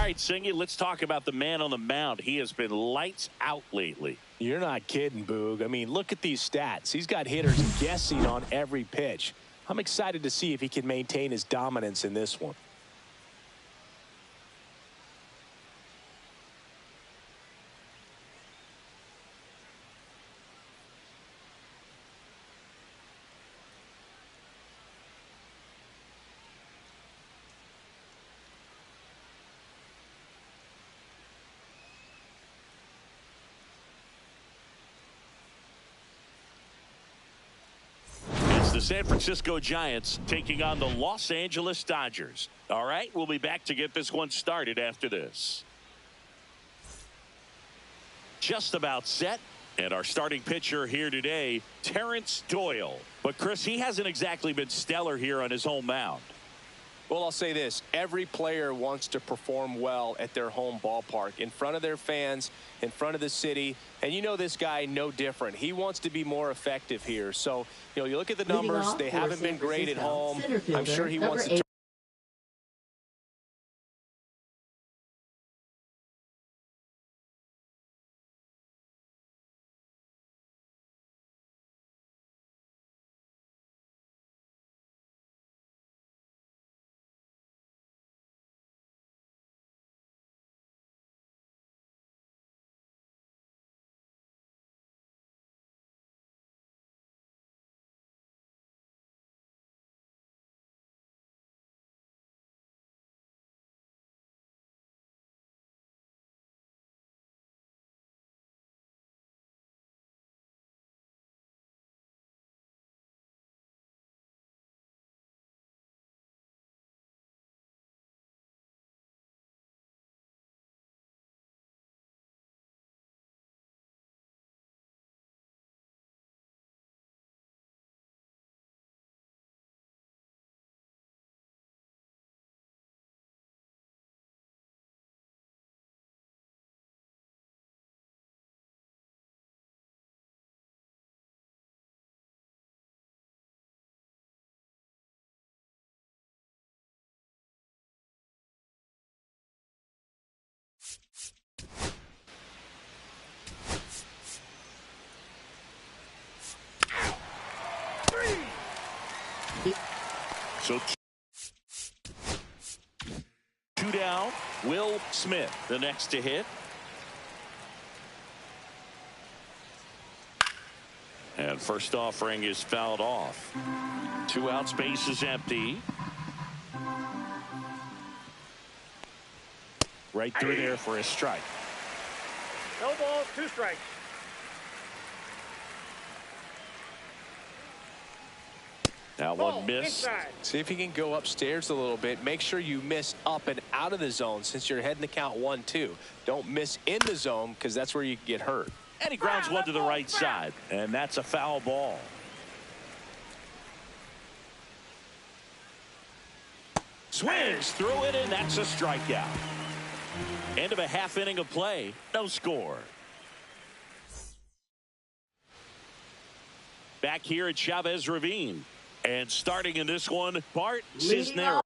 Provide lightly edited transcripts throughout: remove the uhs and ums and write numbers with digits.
right, Singy, let's talk about the man on the mound. He has been lights out lately. You're not kidding, Boog. I mean, look at these stats. He's got hitters guessing on every pitch. I'm excited to see if he can maintain his dominance in this one. The San Francisco Giants taking on the Los Angeles Dodgers. All right, we'll be back to get this one started after this. Just about set. And our starting pitcher here today, Terrence Doyle. But, Chris, he hasn't exactly been stellar here on his home mound. Well, I'll say this. Every player wants to perform well at their home ballpark, in front of their fans, in front of the city. And you know this guy no different. He wants to be more effective here. So, you look at the numbers. They haven't been great at home. I'm sure he wants to. So 2 down. Will Smith, the next to hit. And first offering is fouled off. 2 outs, base is empty. Right through there for a strike. No balls, 2 strikes. Now one miss. See if he can go upstairs a little bit. Make sure you miss up and out of the zone since you're heading to count 1-2. Don't miss in the zone because that's where you get hurt. And he grounds one to the right side. And that's a foul ball. Swings through it, and that's a strikeout. End of a half inning of play. No score. Back here at Chavez Ravine. And starting in this one, Bart Cisneros.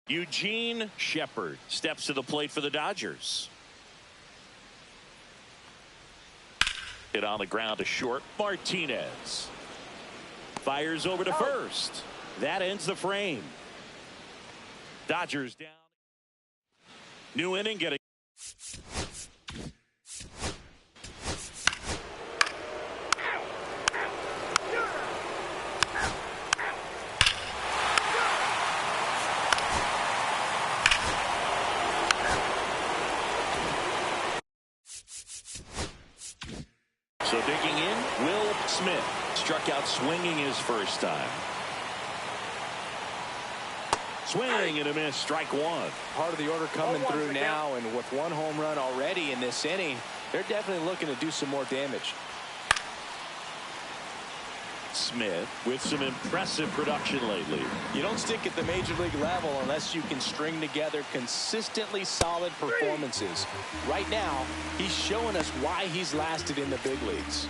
Eugene Shepard steps to the plate for the Dodgers. Hit on the ground to short. Martinez fires over to first. That ends the frame. Dodgers down. New inning getting. So digging in, Will Smith struck out swinging his first time. Swing and a miss, strike one. Part of the order coming through now, and with 1 home run already in this inning, they're definitely looking to do some more damage. Smith with some impressive production lately. You don't stick at the major league level unless you can string together consistently solid performances. Right now, he's showing us why he's lasted in the big leagues.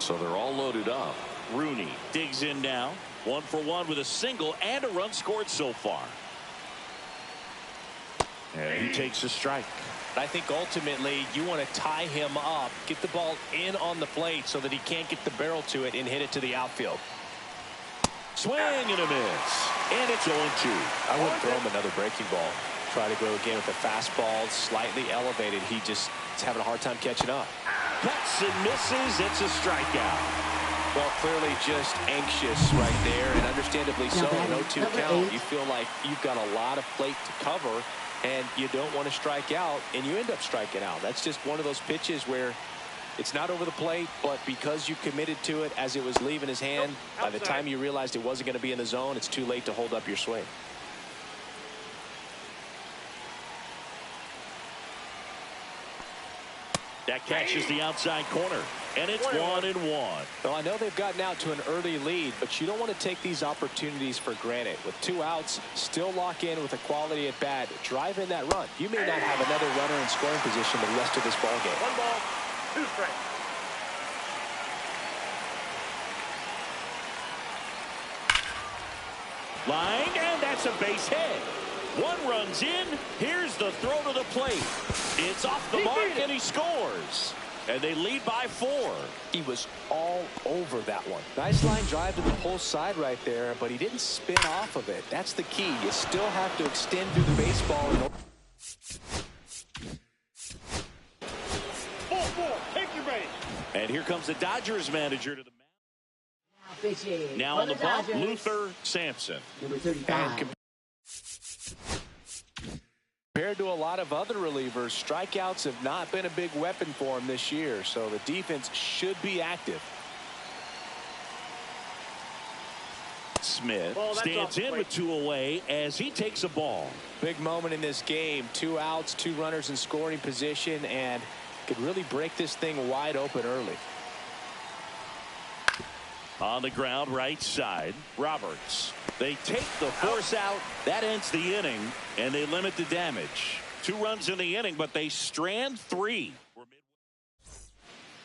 So they're all loaded up. Rooney digs in now. 1 for 1 with a single and a run scored so far. And he takes a strike. I think ultimately you want to tie him up, get the ball in on the plate so that he can't get the barrel to it and hit it to the outfield. Swing and a miss. And it's 0-2. I wouldn't throw him another breaking ball. Try to go again with a fastball slightly elevated. He just is having a hard time catching up. Cuts and misses. It's a strikeout. Well, clearly just anxious right there, and understandably so. An 0-2 count. You feel like you've got a lot of plate to cover, and you don't want to strike out, and you end up striking out. That's just one of those pitches where it's not over the plate, but because you committed to it as it was leaving his hand, by the time you realized it wasn't going to be in the zone, it's too late to hold up your swing. That catches the outside corner, and it's 1-1. Well, I know they've gotten out to an early lead, but you don't want to take these opportunities for granted. With 2 outs, still lock in with a quality at bat. Drive in that run. You may not have another runner in scoring position the rest of this ball game. 1 ball, 2 strikes. Line, and that's a base hit. 1 runs in. Here's the throw to the plate. It's off the mark, and he scores. And they lead by 4. He was all over that one. Nice line drive to the pull side right there, but he didn't spin off of it. That's the key. You still have to extend through the baseball. Ball, take your base. And here comes the Dodgers manager to the mound. Now on the bump, Luther Sampson. Number 35. Compared to a lot of other relievers, strikeouts have not been a big weapon for him this year, so the defense should be active. Smith stands in with 2 away as he takes a ball. Big moment in this game. 2 outs, 2 runners in scoring position, and could really break this thing wide open early. On the ground, right side, Roberts. They take the force out. That ends the inning, and they limit the damage. 2 runs in the inning, but they strand 3.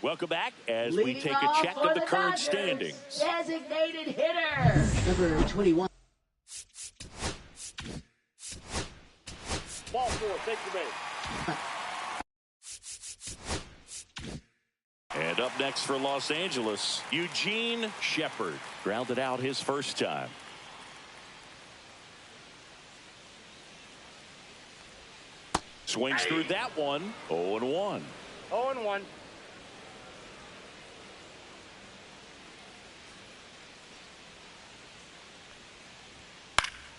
Welcome back as we take a check of the current standings. Designated hitter, number 21. Ball 4, take your base. And up next for Los Angeles, Eugene Shepard. Grounded out his first time. Swings through that one. 0-1. 0-1.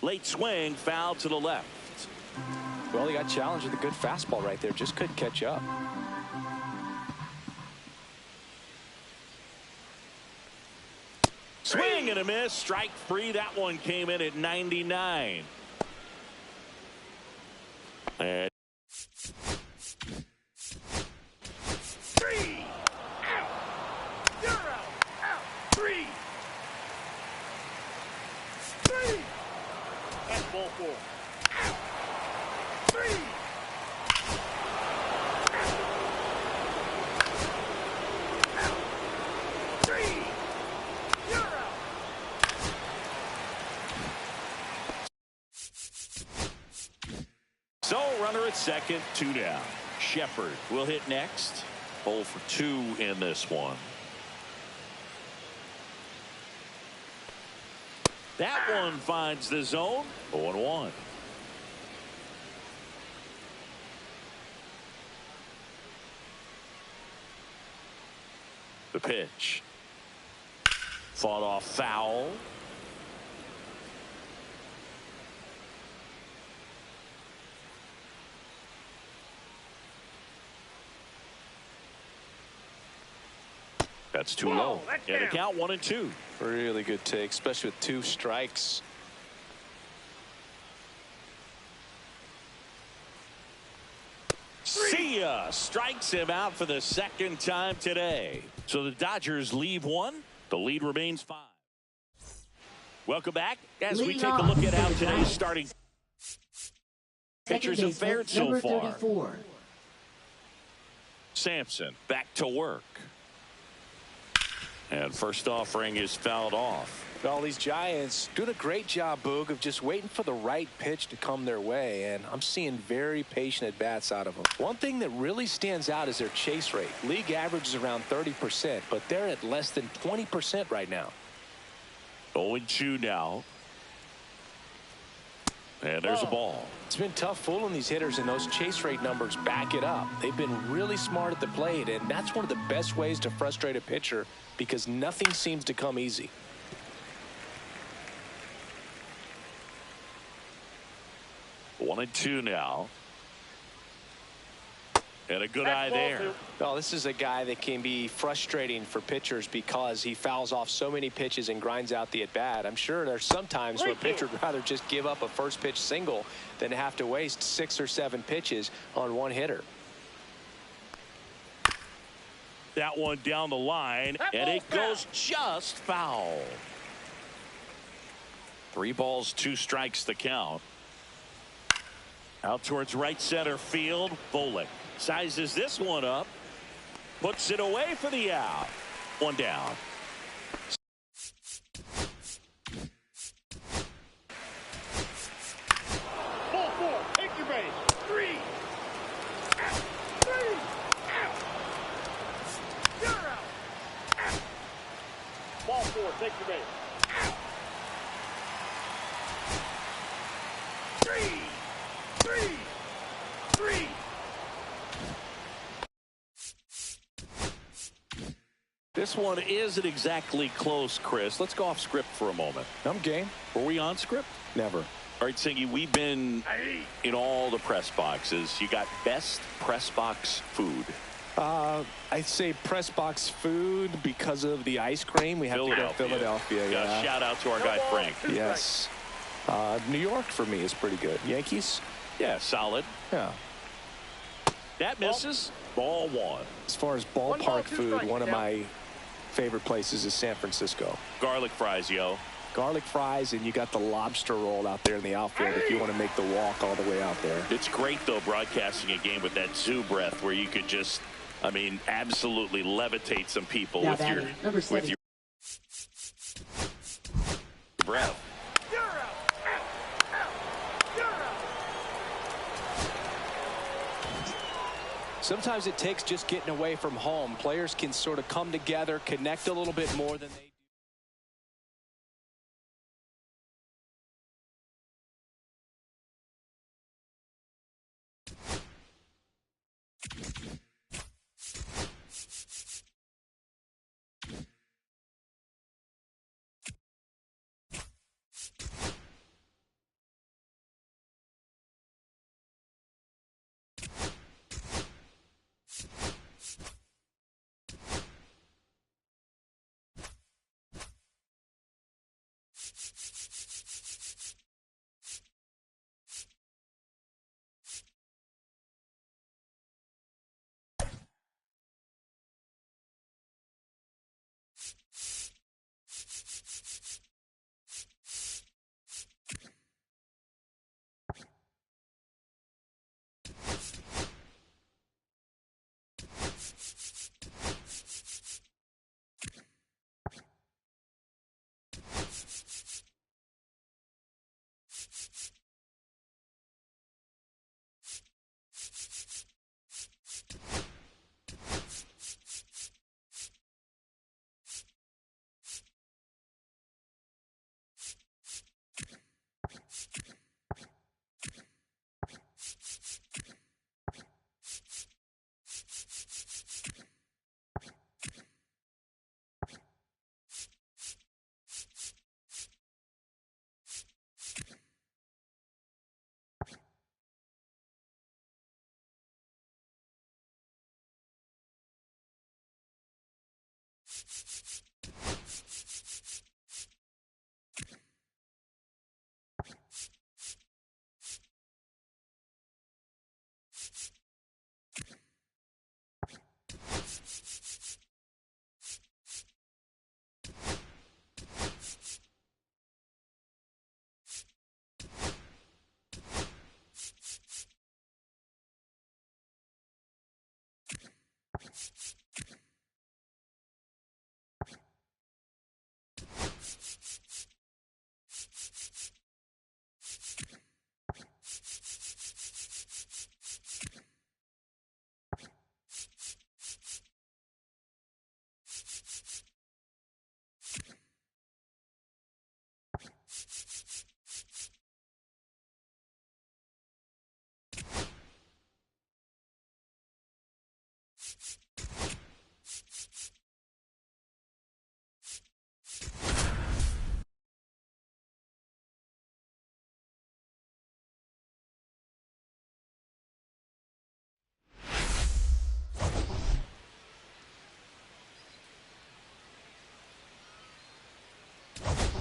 Late swing, foul to the left. Well, he got challenged with a good fastball right there. Just couldn't catch up. Swing and a miss. Strike 3. That one came in at 99. And 3. Out. You're out. 3. 3. That's ball 4. Out. 3. Out. 3. You're out. so runner at second, 2 down. Shepard will hit next. 0 for 2 in this one. That one finds the zone. 0-1. The pitch. Fought off foul. That's too low. That's And a down. count 1-2. Really good take, especially with 2 strikes. See ya. Strikes him out for the second time today. So the Dodgers leave 1. The lead remains 5. Welcome back as we Leading take a off look at how for the today's Giants. starting Second pitchers have baseman, fared so number far. 34. Sampson back to work. And first offering is fouled off. All these Giants doing a great job, Boog, of just waiting for the right pitch to come their way, and I'm seeing very patient at-bats out of them. One thing that really stands out is their chase rate. League average is around 30%, but they're at less than 20% right now. 0-2 now. And there's a ball. It's been tough fooling these hitters, and those chase rate numbers back it up. They've been really smart at the plate, and that's one of the best ways to frustrate a pitcher because nothing seems to come easy. 1-2 now. And a good eye there. Well, this is a guy that can be frustrating for pitchers because he fouls off so many pitches and grinds out the at-bat. I'm sure there's some times where a pitcher would rather just give up a first pitch single than have to waste 6 or 7 pitches on one hitter. That one down the line, and it goes just foul. 3 balls, 2 strikes the count. Out towards right center field. Volek sizes this one up. Puts it away for the out. 1 down. Ball 4. Take your base. 3. Out. 3. Out. You're out. Out. Ball 4. Take your base. Out. 3. 3. This one isn't exactly close, Chris. Let's go off script for a moment. I'm game. Were we on script? Never. All right, Singy, we've been in all the press boxes. You got best press box food. I'd say press box food because of the ice cream. We have to go to Philadelphia. Yeah. Shout out to our guy Frank. Yes. New York for me is pretty good. Yankees? Yeah, solid. Yeah. That misses. Ball 1. As far as ballpark food, one of my favorite places is San Francisco. Garlic fries, yo. Garlic fries, and you got the lobster roll out there in the outfield if you want to make the walk all the way out there. It's great, though, broadcasting a game with that zoo breath where you could just, I mean, absolutely levitate some people Now with your batting, number 7. breath. You're out. Out. Out. You're out. Sometimes it takes just getting away from home. Players can sort of come together, connect a little bit more than they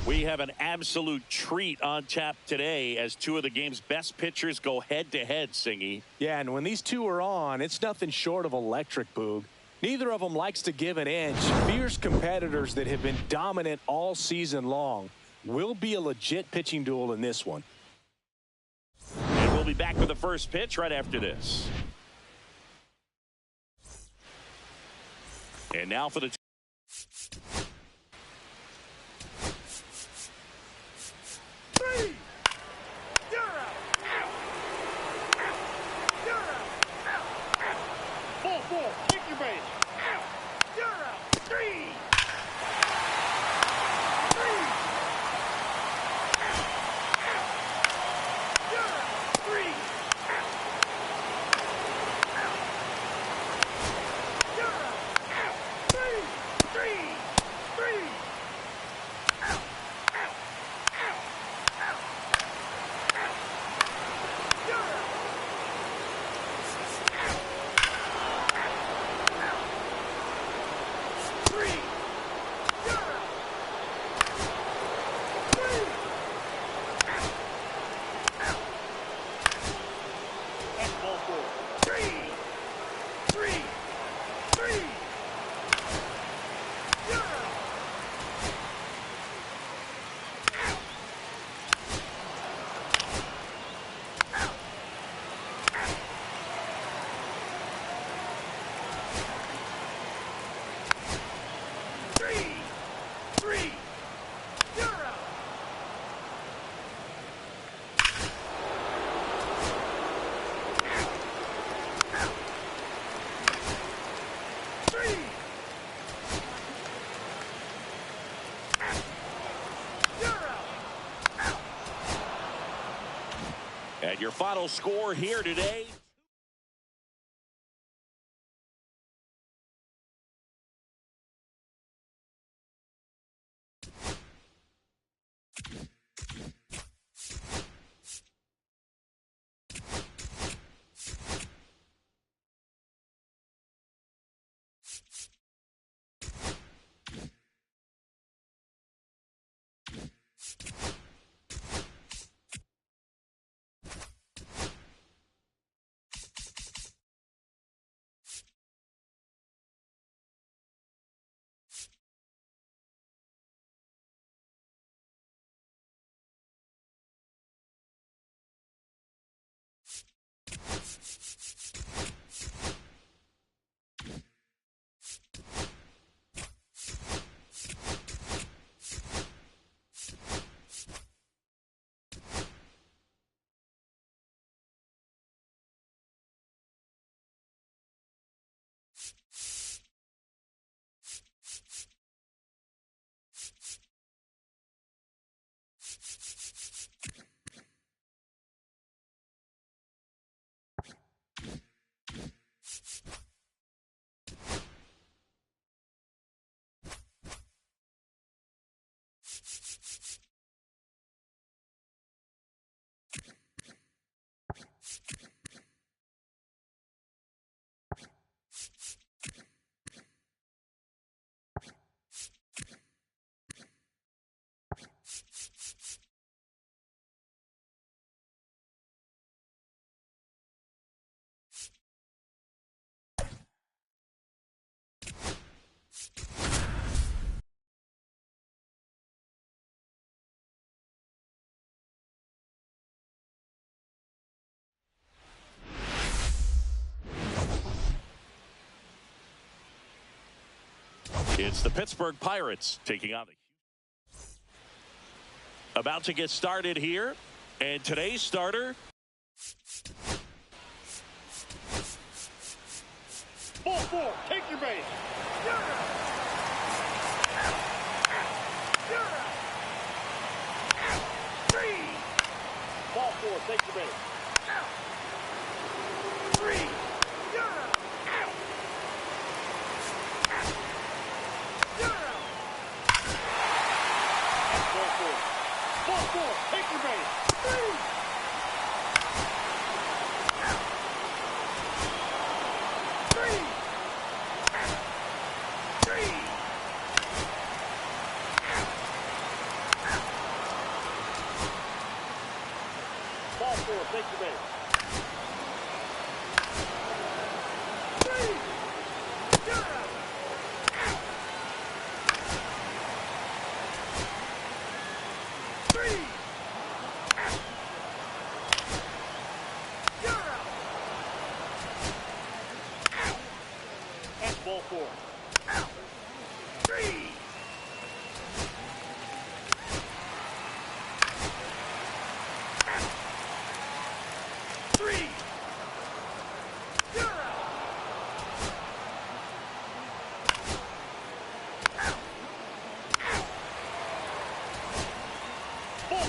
We have an absolute treat on tap today as two of the game's best pitchers go head-to-head, Singy. Yeah, and when these two are on, it's nothing short of electric, Boog. Neither of them likes to give an inch. Fierce competitors that have been dominant all season long. Will be a legit pitching duel in this one. And we'll be back with the first pitch right after this. And now for the Three. You're out. You're out. Ball four. Pick your base. You're out. Three. Three. You're out. Three. You're out. Three. Three. Three. And your final score here today. It's the Pittsburgh Pirates taking on the about to get started here, and today's starter. Ball four, take your base. You're out. You're out. Three. Ball four, take your base. Out. Three. You're out. Out. You're out. Ball four. Ball four, take your base. Three. Take your base. Three. You're out. Three. You're out. That's ball four. Out. Three.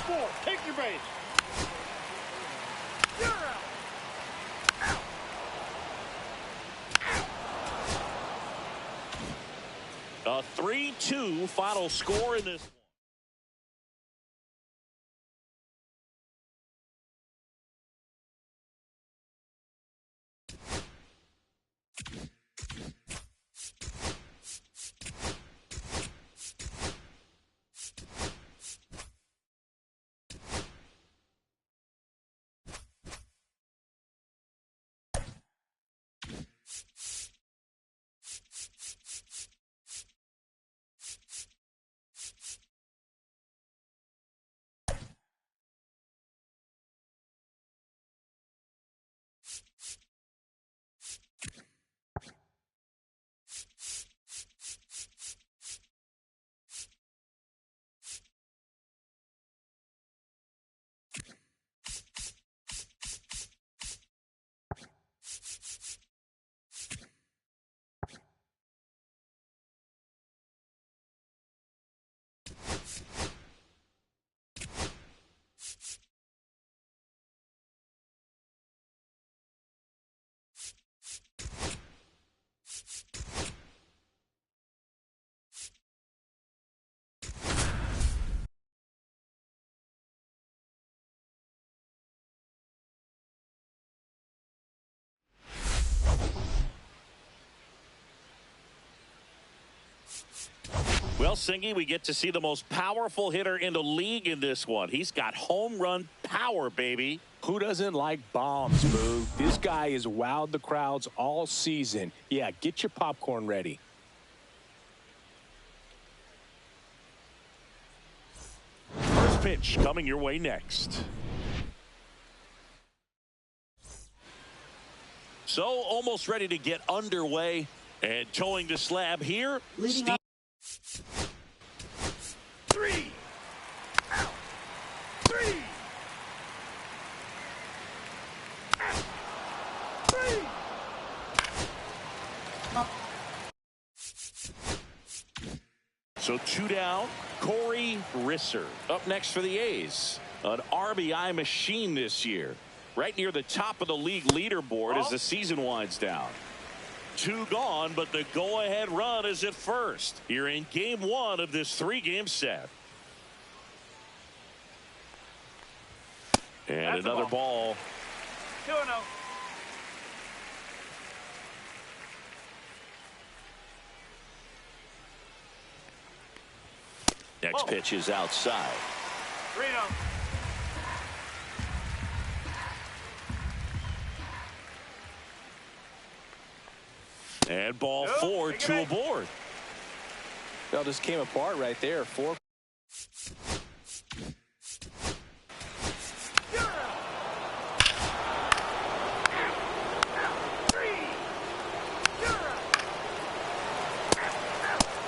Four, take your base. You're out. A 3-2 final score in this one. Well, Singy, we get to see the most powerful hitter in the league in this one. He's got home run power, baby. Who doesn't like bombs, Boo? This guy has wowed the crowds all season. Yeah, get your popcorn ready. First pitch coming your way next. So almost ready to get underway, and towing the slab here. Leading Three. Out. Three. Out. Three. So two down. Corey Risser up next for the A's. An RBI machine this year. Right near the top of the league leaderboard as the season winds down. Two gone, but the go-ahead run is at first. You're in game one of this three-game set. And That's another ball. 2-0. Next pitch is outside. 3-0. And ball four, two aboard. That just came apart right there. Four.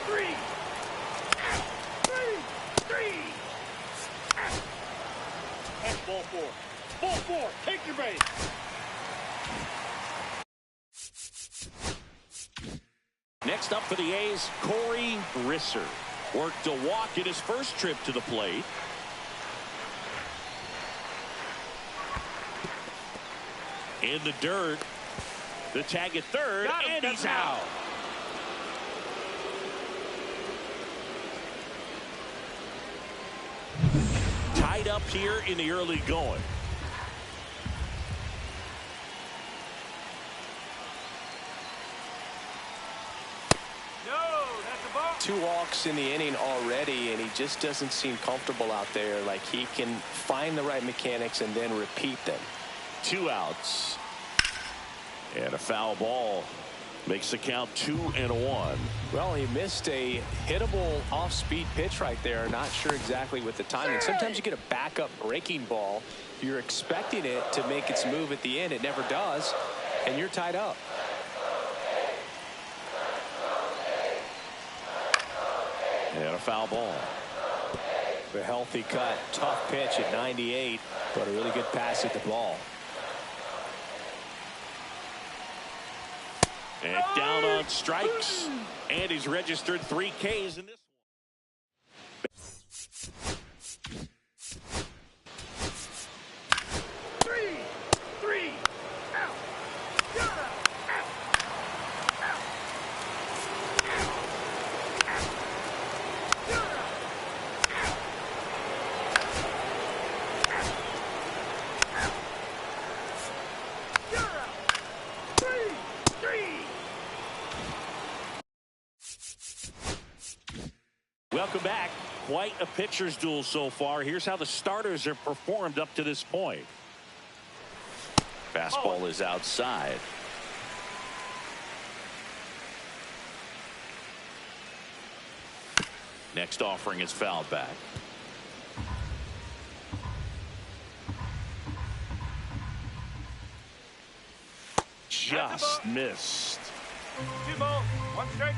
Three. Next up for the A's, Corey Risser. Worked a walk in his first trip to the plate. In the dirt. The tag at third, and he's out. Tied up here in the early going. Two walks in the inning already, and he just doesn't seem comfortable out there. Like he can find the right mechanics and then repeat them. 2 outs. And a foul ball makes the count 2-1. Well, he missed a hittable off-speed pitch right there. Not sure exactly with the timing. Sometimes you get a backup breaking ball. You're expecting it to make its move at the end. It never does, and you're tied up. And a foul ball. A healthy cut. Tough pitch at 98, but a really good pass at the ball. And down on strikes. And he's registered 3 Ks in this Three. Out. Get out. Welcome back. Quite a pitcher's duel so far. Here's how the starters have performed up to this point. Fastball is outside. Next offering is fouled back. Just missed. 2 balls, 1 strike.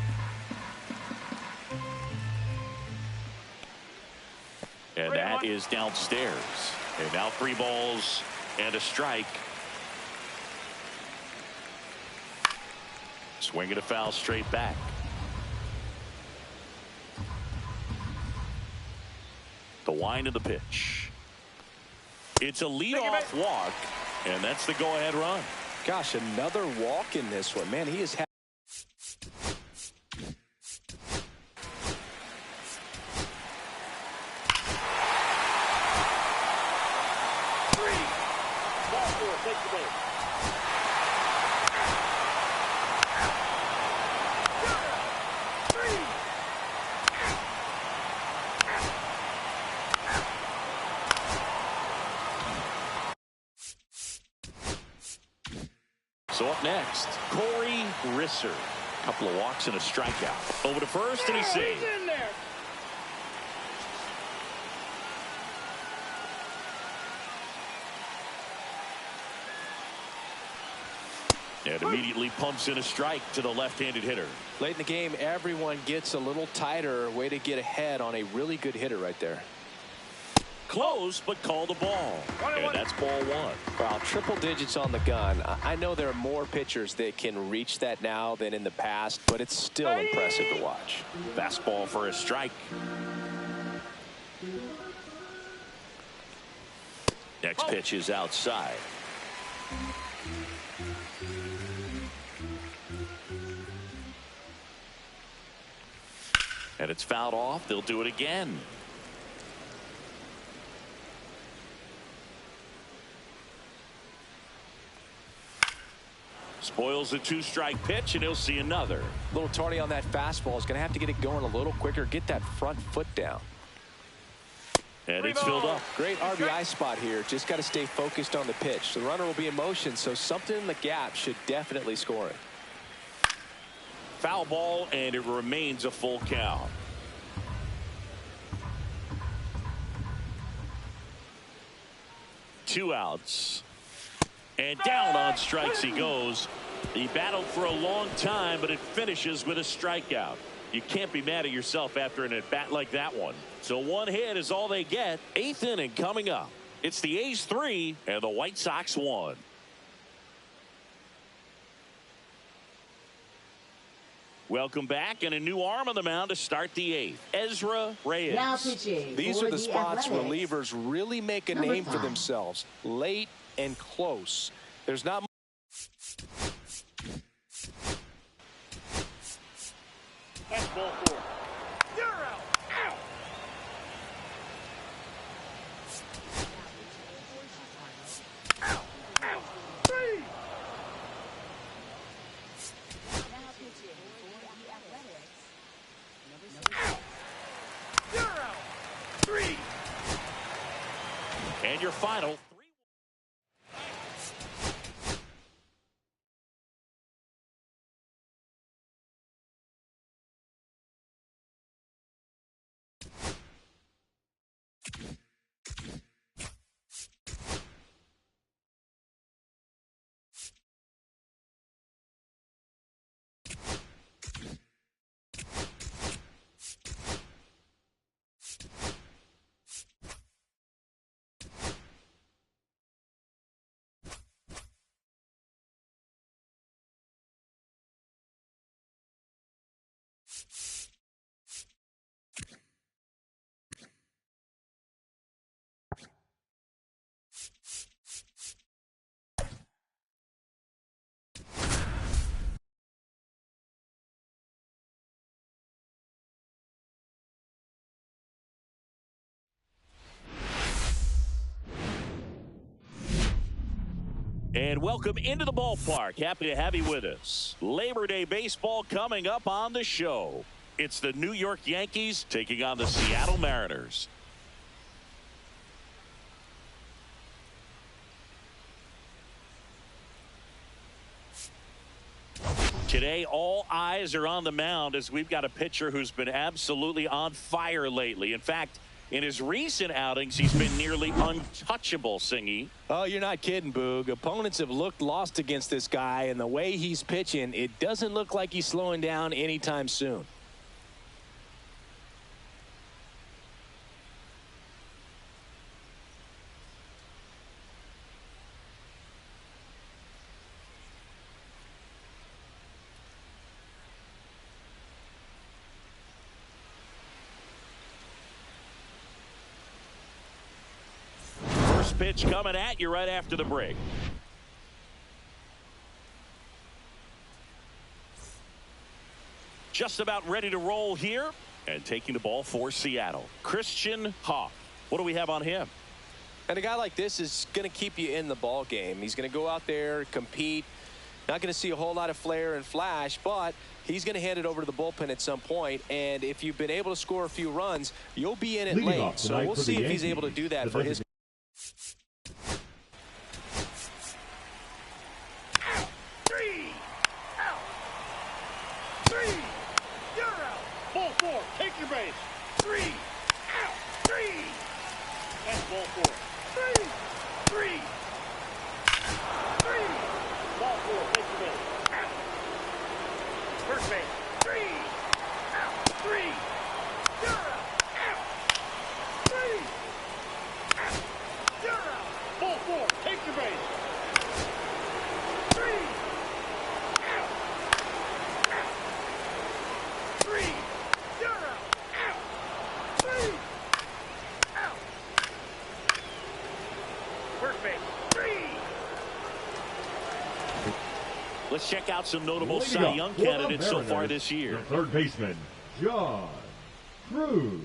And that is downstairs. And now 3 balls and a strike. Swinging a foul straight back. The wind of the pitch. It's a leadoff walk, and that's the go-ahead run. Gosh, another walk in this one. Man, he is having So up next, Corey Risser. A couple of walks and a strikeout. Over to first, and he's safe. He's in there. And immediately pumps in a strike to the left-handed hitter. late in the game. Everyone gets a little tighter. Way to get ahead on a really good hitter right there. Close, but call the ball. And that's ball 1. Wow, triple digits on the gun. I know there are more pitchers that can reach that now than in the past, but it's still impressive to watch. Fastball for a strike. Next pitch is outside. And it's fouled off. They'll do it again. Spoils the 2-strike pitch, and he'll see another. A little tardy on that fastball. Is going to have to get it going a little quicker. Get that front foot down. And it's filled up. Great RBI spot here. Just got to stay focused on the pitch. The runner will be in motion, so something in the gap should definitely score it. Foul ball, and it remains a full count. Two outs. And down on strikes he goes. He battled for a long time, but it finishes with a strikeout. You can't be mad at yourself after an at-bat like that one. So 1 hit is all they get. 8th inning coming up. It's the A's 3 and the White Sox 1. Welcome back, and a new arm on the mound to start the 8th. Ezra Reyes. Now pitching. These are the spots Athletics. relievers really make a Number name for 5. themselves. Late and close. There's not much. That's ball 4. You're out. Out. Out. Out. 3. Out. You're out. 3. And your final 3. And welcome into the ballpark. Happy to have you with us. Labor Day baseball coming up on the show. It's the New York Yankees taking on the Seattle Mariners. Today, all eyes are on the mound as we've got a pitcher who's been absolutely on fire lately. In fact, in his recent outings, he's been nearly untouchable, Singy. Oh, you're not kidding, Boog. Opponents have looked lost against this guy, and the way he's pitching, it doesn't look like he's slowing down anytime soon. Pitch coming at you right after the break. Just about ready to roll here, and taking the ball for Seattle, Christian Hoff. What do we have on him? And a guy like this is going to keep you in the ball game. He's going to go out there, compete. Not going to see a whole lot of flair and flash, but he's going to hand it over to the bullpen at some point. And if you've been able to score a few runs, you'll be in it late. So we'll see if he's able to do that for his. Take your base. 3. Out. 3. That's ball 4. 3. 3. 3. Ball 4. Take your base. Out. First base. 3. Out. 3. You're out. Out. 3. Out. You're out. Ball 4. Take your base. 3. Out. Out. 3. Let's check out some notable Cy Young candidates so far this year. The third baseman, John Cruz.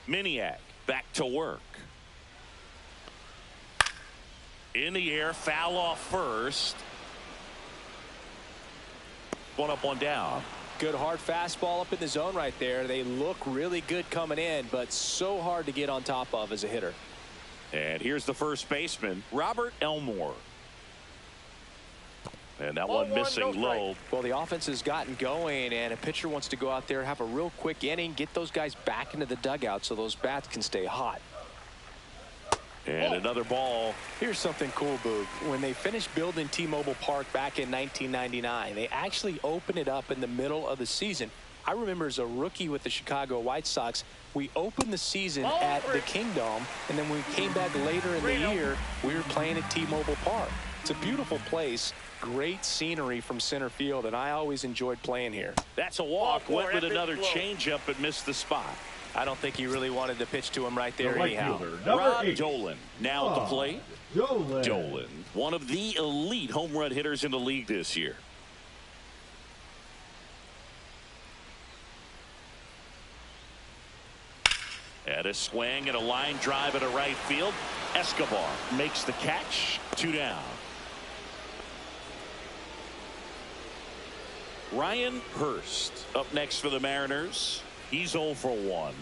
Miniak back to work. In the air, foul off first. One up, one down. Good hard fastball up in the zone right there. They look really good coming in, but so hard to get on top of as a hitter. And here's the first baseman, Robert Elmore. And that one missing low. Well, the offense has gotten going, and a pitcher wants to go out there, have a real quick inning, get those guys back into the dugout so those bats can stay hot. And another ball. Here's something cool, Boog. When they finished building T-Mobile Park back in 1999, they actually opened it up in the middle of the season I remember as a rookie with the Chicago White Sox, we opened the season at the Kingdome, and then when we came back later in the year, we were playing at T-Mobile Park. It's a beautiful place, great scenery from center field, and I always enjoyed playing here. That's a walk. Went with another changeup but missed the spot. I don't think he really wanted to pitch to him right there anyhow. Rod Dolan now at the plate. Dolan, one of the elite home run hitters in the league this year. At a swing and a line drive at a right field. Escobar makes the catch. 2 down. Ryan Hurst up next for the Mariners. He's 0 for 1.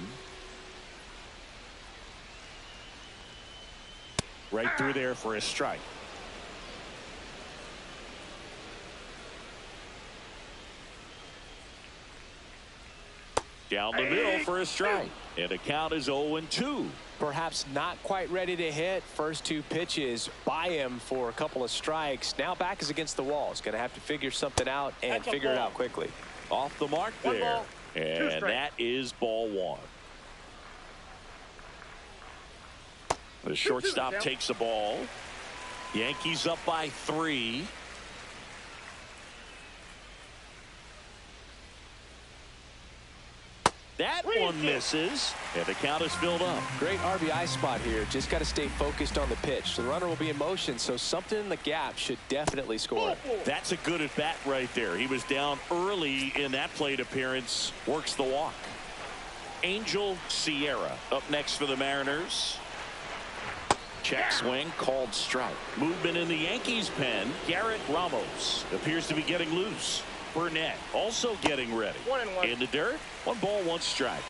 Right through there for a strike. Down the middle for a strike. And the count is 0-2. Perhaps not quite ready to hit. First 2 pitches by him for a couple of strikes. Now back is against the wall. He's going to have to figure something out and figure it out quickly. Off the mark there. And that is ball 1. The shortstop takes the ball. Yankees up by 3. That one misses, and the count is filled up. Great RBI spot here. Just got to stay focused on the pitch. The runner will be in motion, so something in the gap should definitely score. That's a good at bat right there. He was down early in that plate appearance. Works the walk. Angel Sierra up next for the Mariners. Check swing, called strike. Movement in the Yankees pen. Garrett Ramos appears to be getting loose. Burnett also getting ready. 1-1. In the dirt. 1 ball, 1 strike.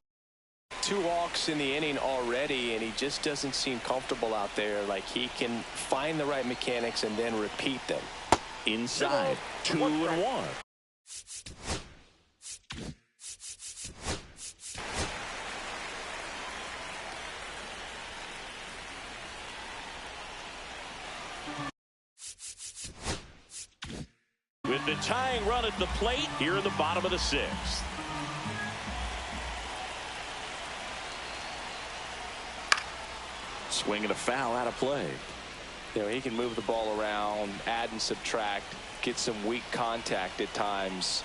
2 walks in the inning already, and he just doesn't seem comfortable out there. Like he can find the right mechanics and then repeat them. Inside. 2-1. With the tying run at the plate here in the bottom of the 6th. Swing and a foul out of play. You know, he can move the ball around, add and subtract, get some weak contact at times.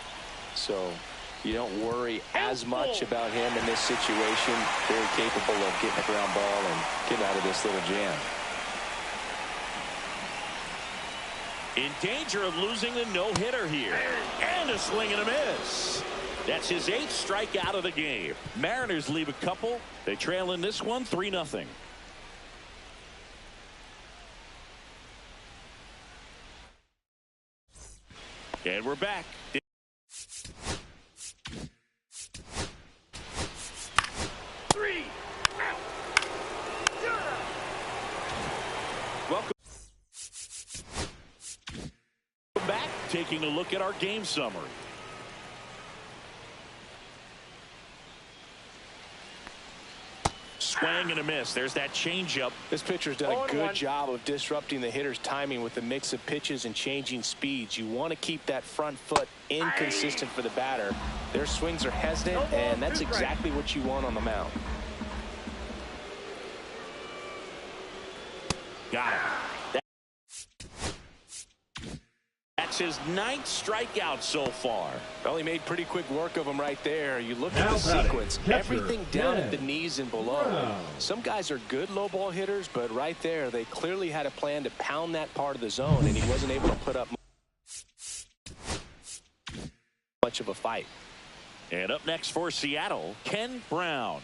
So you don't worry as much about him in this situation. Very capable of getting a ground ball and getting out of this little jam. In danger of losing the no-hitter here. And a swing and a miss. That's his 8th strikeout of the game. Mariners leave a couple. They trail in this one 3-0. And we're back. Welcome back. Taking a look at our game summary. Swing and a miss. There's that changeup. This pitcher's done a good job of disrupting the hitter's timing with a mix of pitches and changing speeds. You want to keep that front foot inconsistent for the batter. Their swings are hesitant, and that's exactly what you want on the mound. Got it. That's his 9th strikeout so far. Well, he made pretty quick work of him right there. You look at the sequence, everything down at the knees and below. Some guys are good low ball hitters, but right there they clearly had a plan to pound that part of the zone, and he wasn't able to put up much of a fight. And up next for Seattle, Ken Brown.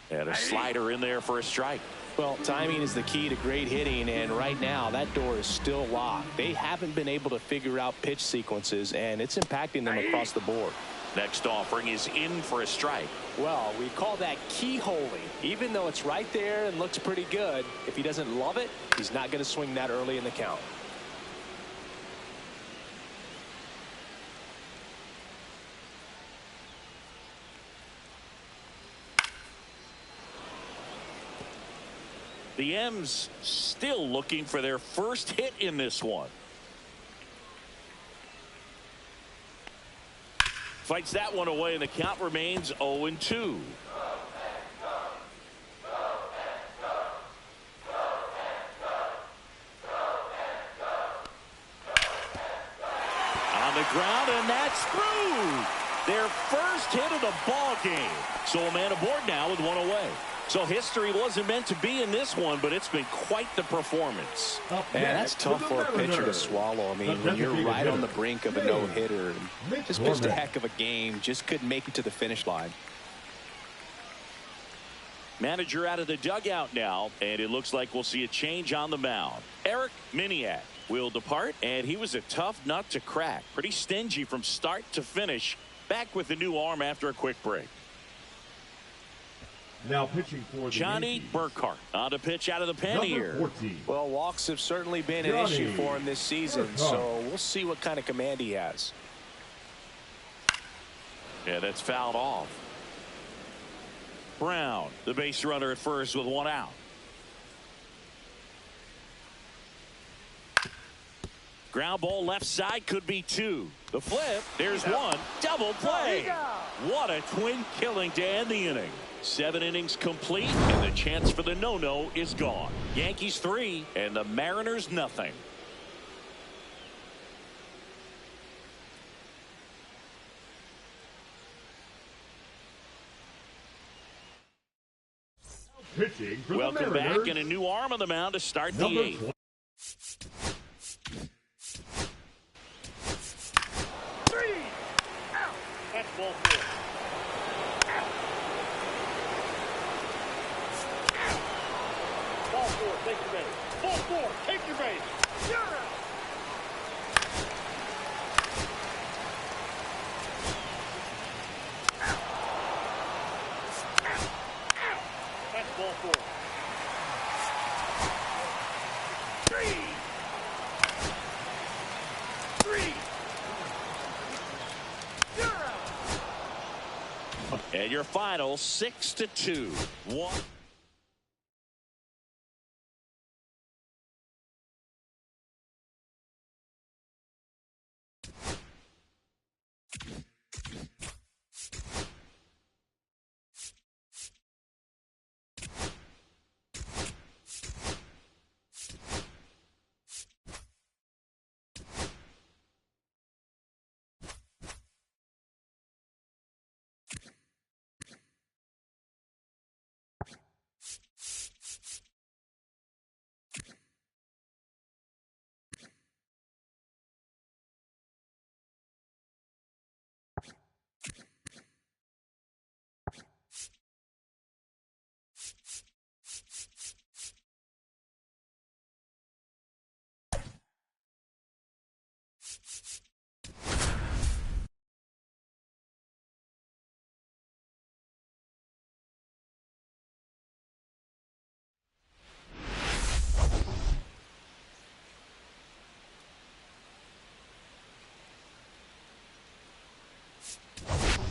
And a slider in there for a strike. Well, timing is the key to great hitting, and right now that door is still locked. They haven't been able to figure out pitch sequences, and it's impacting them across the board. Next offering is in for a strike. Well, we call that keyholing. Even though it's right there and looks pretty good, if he doesn't love it, he's not going to swing that early in the count. The M's still looking for their first hit in this one. Fights that one away, and the count remains 0-2. On the ground, and that's through. Their first hit of the ball game. So a man aboard now with one away. So history wasn't meant to be in this one, but it's been quite the performance. And that's tough for a pitcher to swallow. I mean, when you're right on the brink of a no-hitter, just pitched a heck of a game, just couldn't make it to the finish line. Manager out of the dugout now, and it looks like we'll see a change on the mound. Eric Miniak will depart, and he was a tough nut to crack. Pretty stingy from start to finish. Back with the new arm after a quick break. Now pitching for the Johnny Yankees. Burkhart on to pitch out of the pen Number here. 14. Well, walks have certainly been an issue for him this season, so we'll see what kind of command he has. Yeah, that's fouled off. Brown, the base runner at first with one out. Ground ball left side, could be two. The flip, there's one. Double play. What a twin killing to end the inning. 7 innings complete, and the chance for the no-no is gone. Yankees 3 and the Mariners nothing. Pitching for Welcome the Mariners. back, and a new arm on the mound to start the Number 8th. 3 out. That's ball 4. Ball 4, take your base. Ball 4, take your base. You're out. That's ball 4. 3. 3. You're out. And your final 6-2. 1.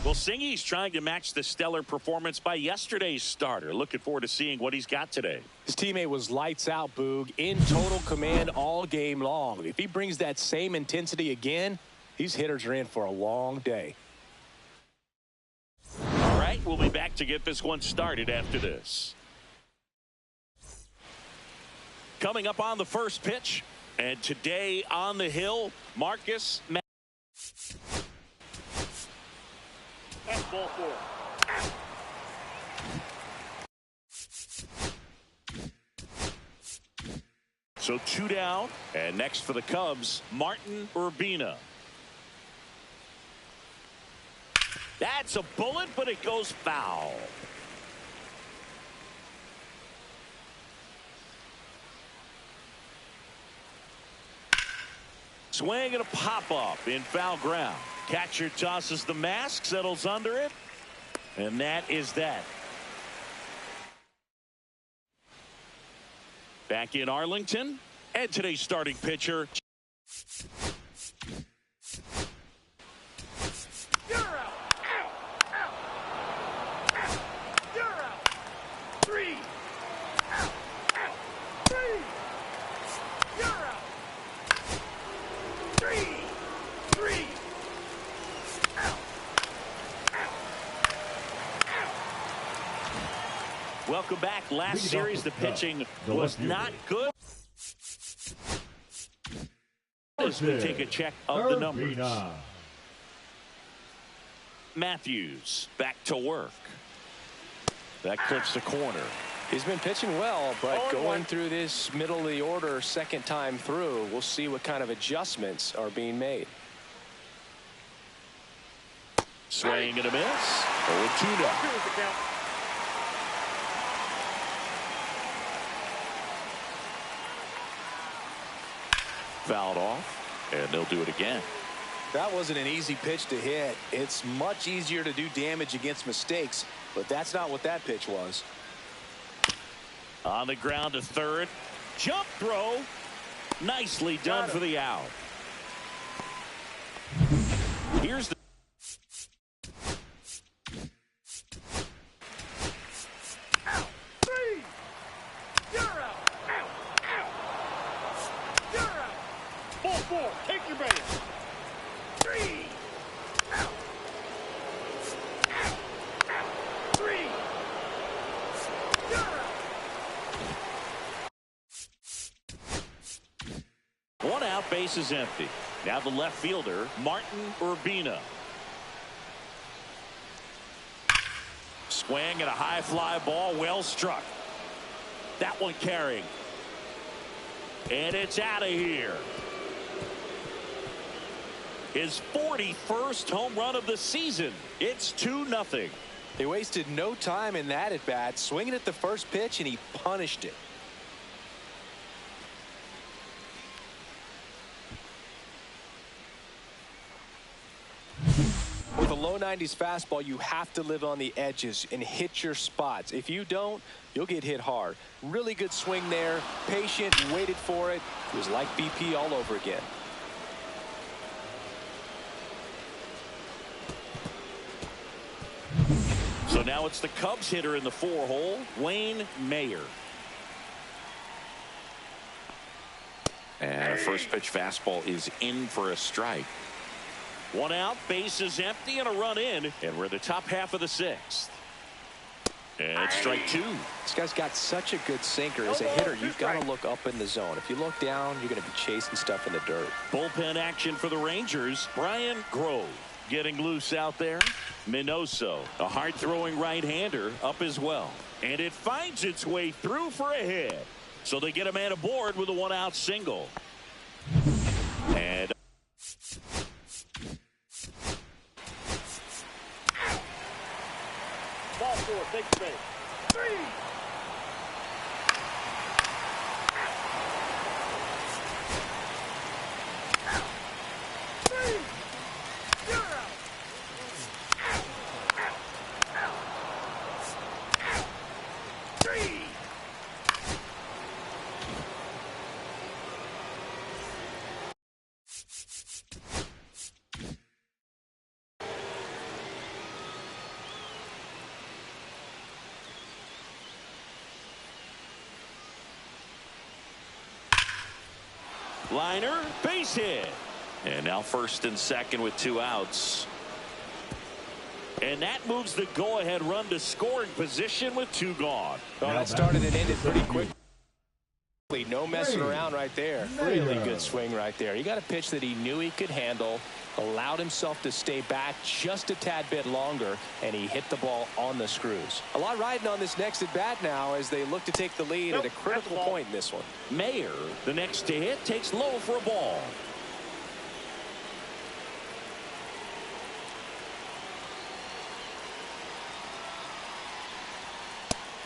Well, Singy's trying to match the stellar performance by yesterday's starter. Looking forward to seeing what he's got today. His teammate was lights out, Boog, in total command all game long. If he brings that same intensity again, these hitters are in for a long day. All right, we'll be back to get this one started after this. Coming up on the first pitch, and today on the hill, Marcus. That's ball 4. So 2 down, and next for the Cubs, Martin Urbina. That's a bullet, but it goes foul. Swing and a pop-up in foul ground. Catcher tosses the mask, settles under it, and that is that. Back in Arlington, and today's starting pitcher. You're out. Out. Out. Out. You're out. 3. Out. Out. 3. You're out. 3. 3. Out. Welcome back. Last series, the pitching was not good. As we take a check of the numbers. Matthews back to work. That clips the corner. He's been pitching well, but going through this middle of the order second time through, we'll see what kind of adjustments are being made. Swing and a miss. 0-2 now. Fouled off, and they'll do it again. That wasn't an easy pitch to hit. It's much easier to do damage against mistakes, but that's not what that pitch was. On the ground to third. Jump throw. Nicely done for the out. Here's the Ball 4, take your base. 3 out. 3 out. one out, base is empty. Now the left fielder, Martin Urbina. Swing and a high fly ball, well struck. That one carrying. And it's out of here. His 41st home run of the season. It's 2-0. He wasted no time in that at bat, swinging at the first pitch, and he punished it. With a low 90s fastball, you have to live on the edges and hit your spots. If you don't, you'll get hit hard. Really good swing there. Patient, waited for it. It was like BP all over again. So now it's the Cubs hitter in the 4-hole, Wayne Mayer. And a first pitch fastball is in for a strike. One out, base is empty, and a run in, and we're the top half of the 6th. And it's strike 2. This guy's got such a good sinker. As a hitter, you've got to look up in the zone. If you look down, you're going to be chasing stuff in the dirt. Bullpen action for the Rangers. Brian Grove getting loose out there. Minoso, a hard-throwing right-hander, up as well. And it finds its way through for a hit. So they get a man aboard with a one-out single. And Ball 4, take your base. 3 liner, base hit. And now first and second with 2 outs. And that moves the go-ahead run to scoring position with 2 gone. Oh, that started and ended pretty quickly. No messing around right there. Really good swing right there. He got a pitch that he knew he could handle, allowed himself to stay back just a tad bit longer, and he hit the ball on the screws. A lot riding on this next at bat now as they look to take the lead at a critical point in this one. Mayer, the next to hit, takes low for a ball.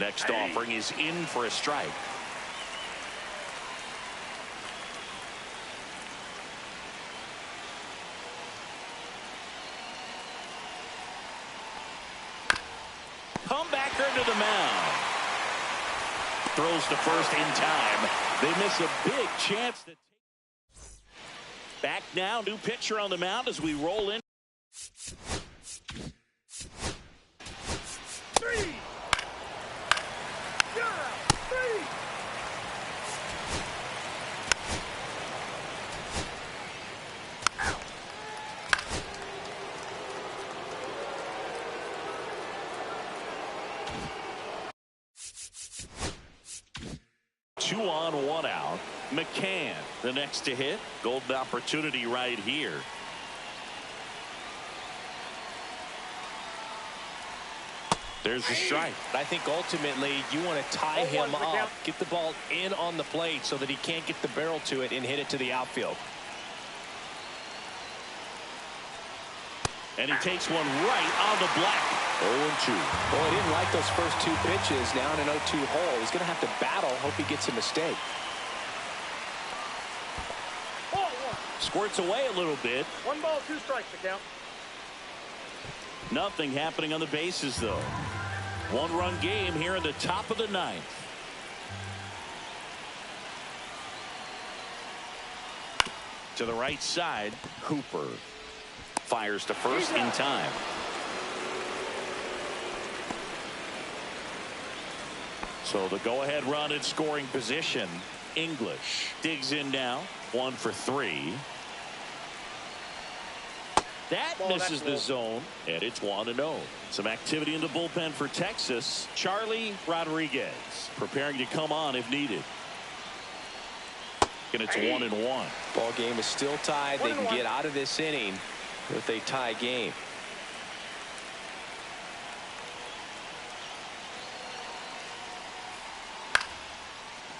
Next offering is in for a strike. Comebacker to the mound. Throws to first in time. They miss a big chance. Back now, new pitcher on the mound as we roll in. 3 3 The next to hit, golden opportunity right here. There's a strike. I think ultimately you want to tie him up, get the ball in on the plate so that he can't get the barrel to it and hit it to the outfield. And he takes one right on the black. 0-2. Well, he didn't like those first two pitches. Now in an 0-2 hole, he's going to have to battle. Hope he gets a mistake. Squirts away a little bit. 1 ball, 2 strikes to count. Nothing happening on the bases, though. 1-run game here in the top of the 9th. To the right side, Hooper fires to first in time. So the go-ahead run in scoring position. English digs in now. 1 for 3. That misses the zone, and it's 1-0. Some activity in the bullpen for Texas. Charlie Rodriguez preparing to come on if needed. And it's 1-1. Ball game is still tied. They can get out of this inning with a tie game.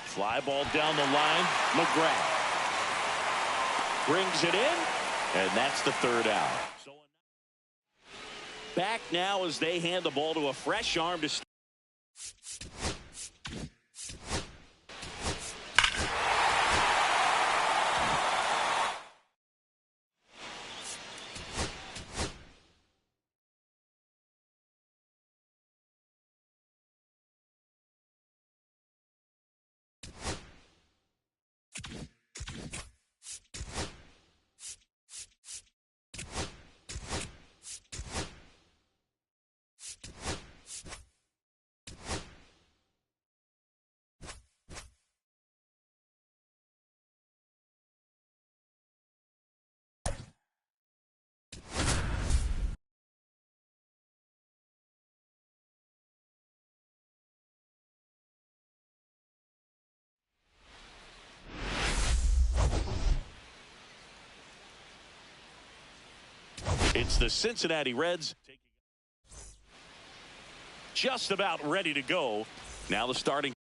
Fly ball down the line. McGrath brings it in, and that's the 3rd out. Back now as they hand the ball to a fresh arm to It's the Cincinnati Reds just about ready to go. Now the starting.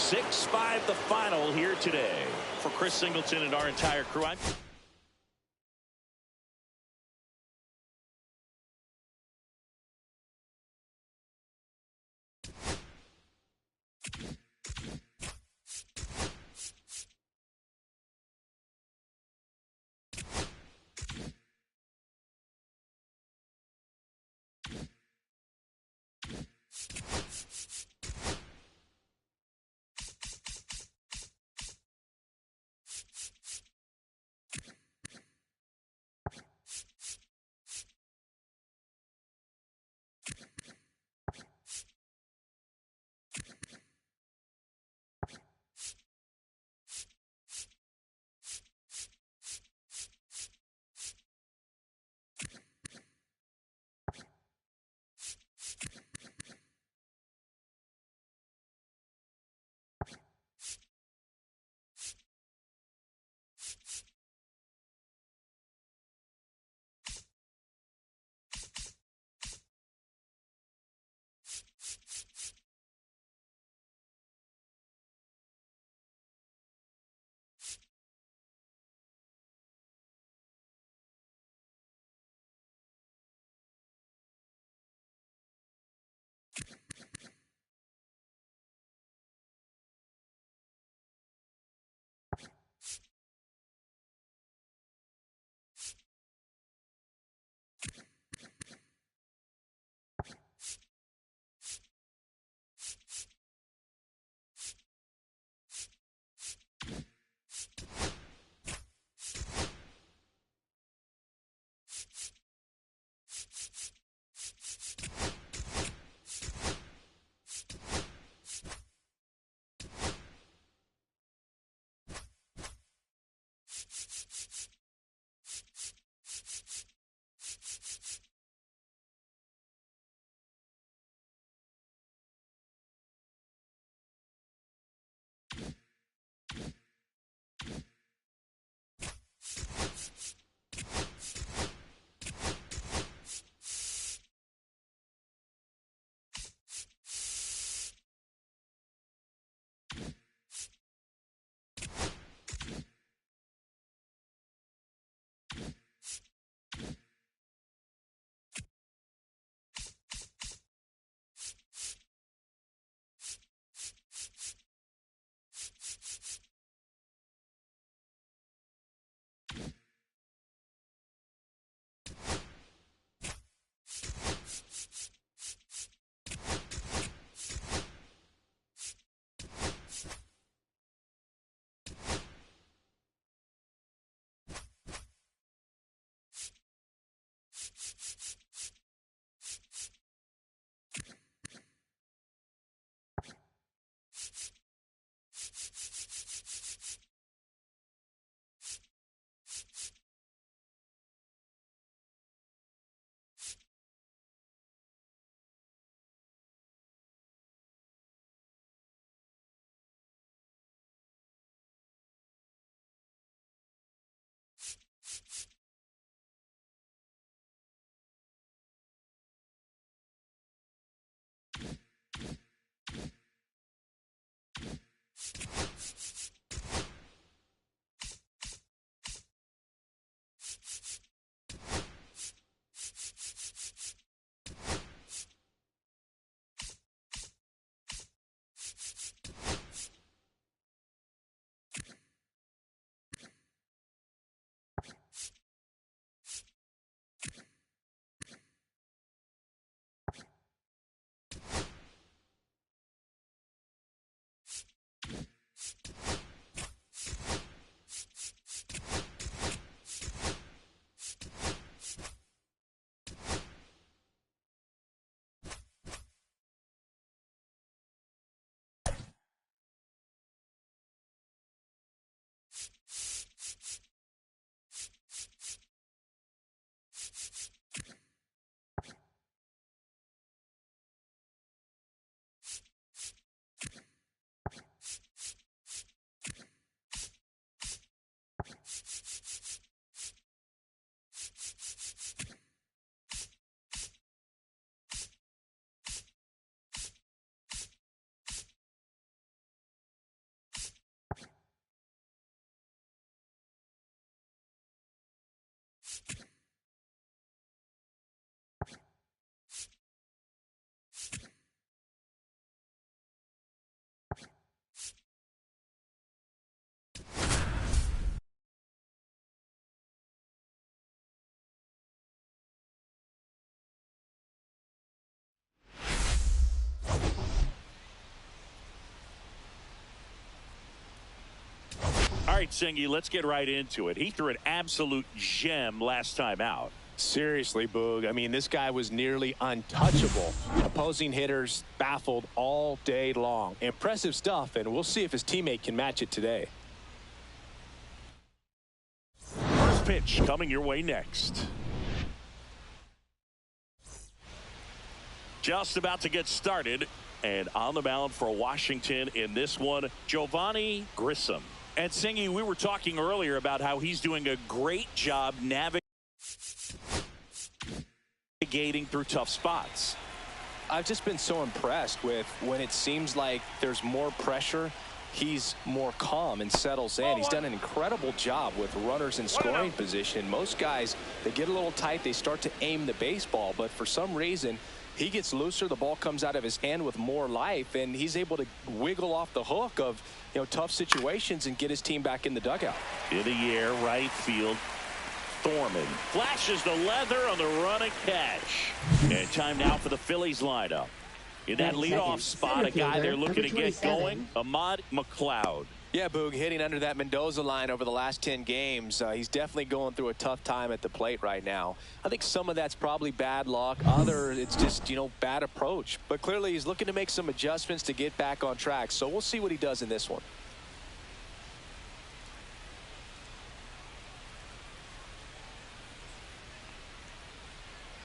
Six-five the final here today. For Chris Singleton and our entire crew, I'm All right, Singy, let's get right into it. He threw an absolute gem last time out. Seriously, Boog. I mean, this guy was nearly untouchable. Opposing hitters baffled all day long. Impressive stuff, and we'll see if his teammate can match it today. First pitch coming your way next. Just about to get started, and on the mound for Washington in this one, Giovanni Grissom. And Singy, we were talking earlier about how he's doing a great job navigating through tough spots. I've just been so impressed with when it seems like there's more pressure, he's more calm and settles in. He's done an incredible job with runners in scoring position. Most guys, they get a little tight, they start to aim the baseball, but for some reason, he gets looser, the ball comes out of his hand with more life, and he's able to wiggle off the hook of, tough situations and get his team back in the dugout. In the air, right field. Thorman flashes the leather on the running catch. And time now for the Phillies lineup. In that leadoff spot, a guy they're looking to get going, Ahmad McLeod. Yeah, Boog, hitting under that Mendoza line over the last 10 games. He's definitely going through a tough time at the plate right now. I think some of that's probably bad luck. Other, it's just, bad approach. But clearly he's looking to make some adjustments to get back on track. So we'll see what he does in this one.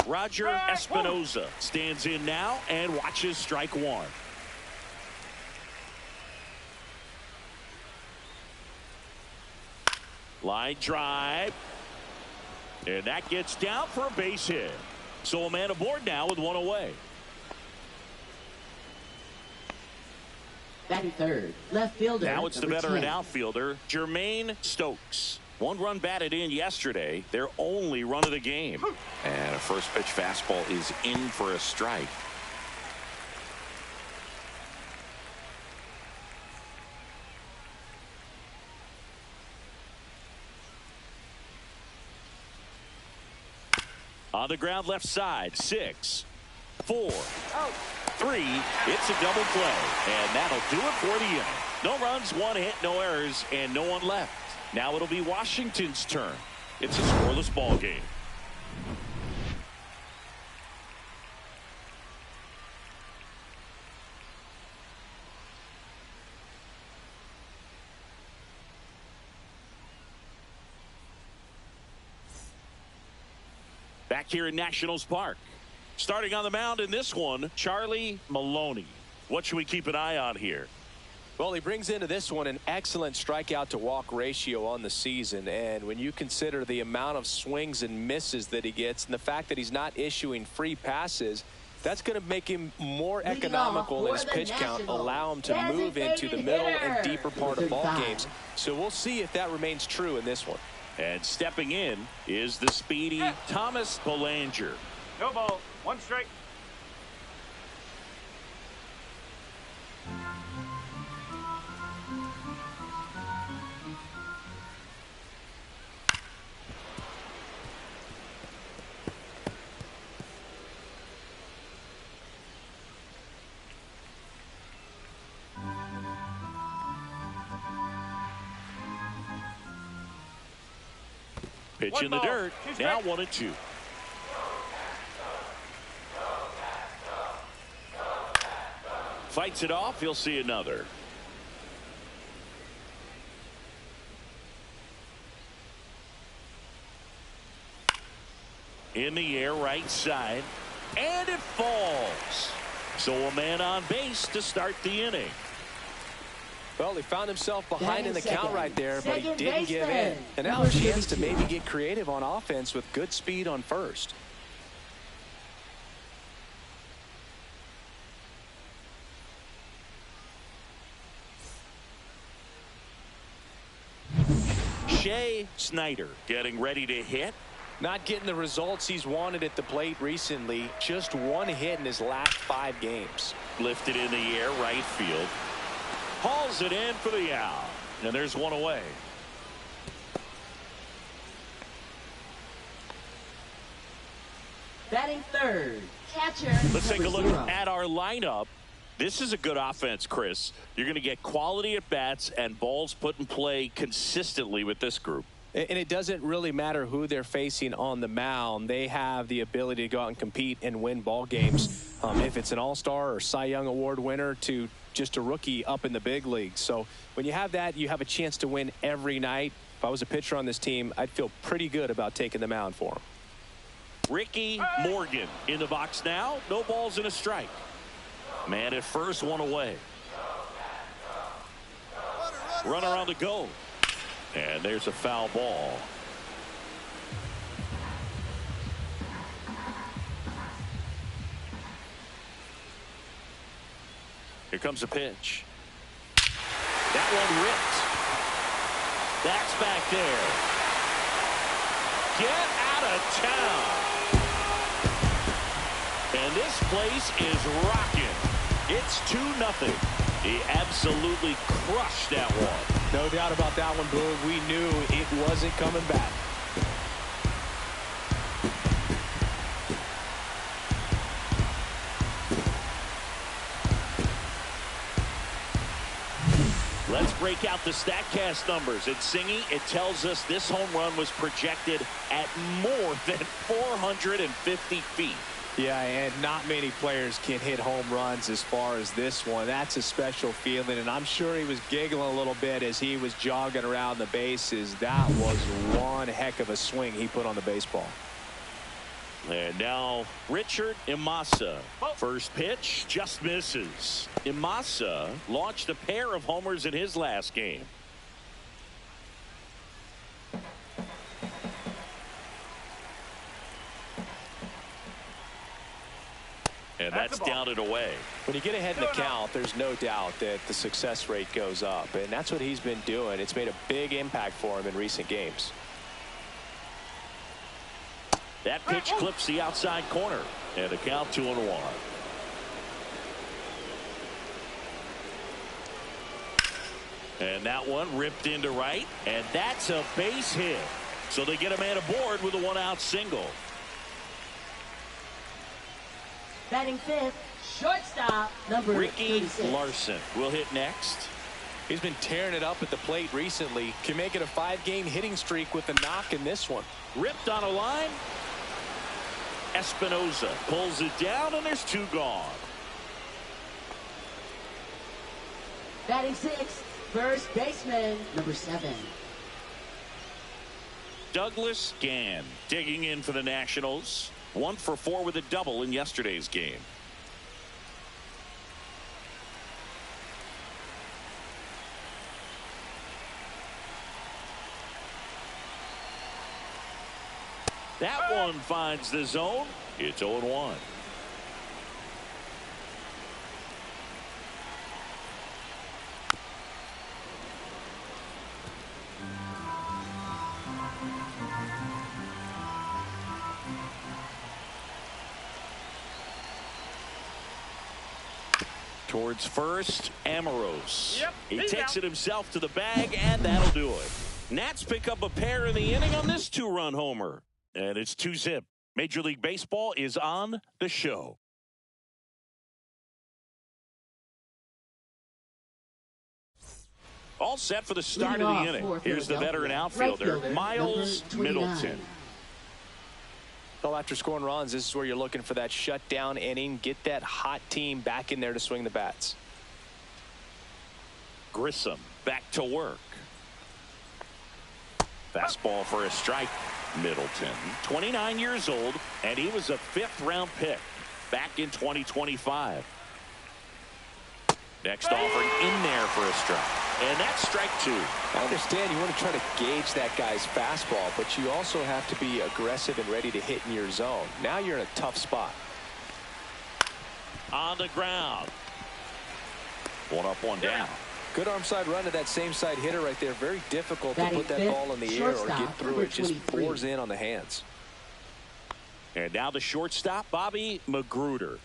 Roger Espinoza stands in now and watches strike one. Line drive. And that gets down for a base hit. So a man aboard now with one away. Batting third, left fielder. Now it's the veteran 10. outfielder, Jermaine Stokes. 1 run batted in yesterday. Their only run of the game. And a first pitch fastball is in for a strike. On the ground left side, 6, 4, 3. It's a double play. And that'll do it for the inning. No runs, 1 hit, no errors, and no one left. Now it'll be Washington's turn. It's a scoreless ball game. Back here in Nationals Park. Starting on the mound in this one, Charlie Maloney. What should we keep an eye on here? Well, he brings into this one an excellent strikeout to walk ratio on the season. And when you consider the amount of swings and misses that he gets and the fact that he's not issuing free passes, that's going to make him more economical in his pitch count, allow him to move into the middle and deeper part of ball games. So we'll see if that remains true in this one. And stepping in is the speedy Thomas Belanger. No ball. 1 strike. Pitch in the dirt. Now 1-2. Fights it off. He'll see another. In the air, right side. And it falls. So a man on base to start the inning. Well, he found himself behind in the count right there, but he Second didn't give in. baseman, And now number a chance to 32. maybe get creative on offense with good speed on first. Shea Snyder getting ready to hit. Not getting the results he's wanted at the plate recently. Just 1 hit in his last 5 games. Lifted in the air, right field. Hauls it in for the out. And there's one away. Batting third, catcher. Let's take a number look 0. at our lineup. This is a good offense, Chris. You're going to get quality at bats and balls put in play consistently with this group. And it doesn't really matter who they're facing on the mound. They have the ability to go out and compete and win ball games. If it's an all-star or Cy Young Award winner to just a rookie up in the big leagues. So when you have that, you have a chance to win every night. If I was a pitcher on this team, I'd feel pretty good about taking the mound for him. Ricky Morgan in the box now. No balls and a strike. Man at first, one away. Runner on the go. And there's a foul ball. Here comes a pitch. That one ripped. That's back there. Get out of town. And this place is rocking. It's 2-0. He absolutely crushed that one. No doubt about that one, Boog. We knew it wasn't coming back. Let's break out the StatCast numbers. It's Singy. It tells us this home run was projected at more than 450 feet. Yeah, and not many players can hit home runs as far as this one. That's a special feeling, and I'm sure he was giggling a little bit as he was jogging around the bases. That was one heck of a swing he put on the baseball. And now Richard Imasa. First pitch just misses. Imasa launched a pair of homers in his last game. And that's down and away. When you get ahead in the count, there's no doubt that the success rate goes up, and that's what he's been doing. It's made a big impact for him in recent games. That pitch clips the outside corner, and a count 2-1. And that one ripped into right, and that's a base hit. So they get a man aboard with a one-out single. Batting fifth, shortstop, number Ricky 36. Larson will hit next. He's been tearing it up at the plate recently. Can make it a 5-game hitting streak with a knock in this one. Ripped on a line. Espinoza pulls it down, and there's 2 gone. Batting sixth, first baseman, number 7. Douglas Gann digging in for the Nationals. 1 for 4 with a double in yesterday's game. That one finds the zone. It's 0-1. Towards first, Amoros. He takes it himself to the bag, and that'll do it. Nats pick up a pair in the inning on this 2-run homer. And it's 2-zip. Major League Baseball is on the show. All set for the start of the inning. Here's the veteran outfielder, Miles Middleton. Well, after scoring runs, this is where you're looking for that shutdown inning. Get that hot team back in there to swing the bats. Grissom back to work. Fastball for a strike. Middleton, 29 years old, and he was a 5th-round pick back in 2025. Next offering in there for a strike, and that's strike 2. I understand you want to try to gauge that guy's fastball, but you also have to be aggressive and ready to hit in your zone. Now you're in a tough spot. On the ground. 1 up, 1 down. Good arm side run to that same side hitter right there. Very difficult to put that ball in the air or get through it. Just pours in on the hands. And now the shortstop, Bobby Magruder.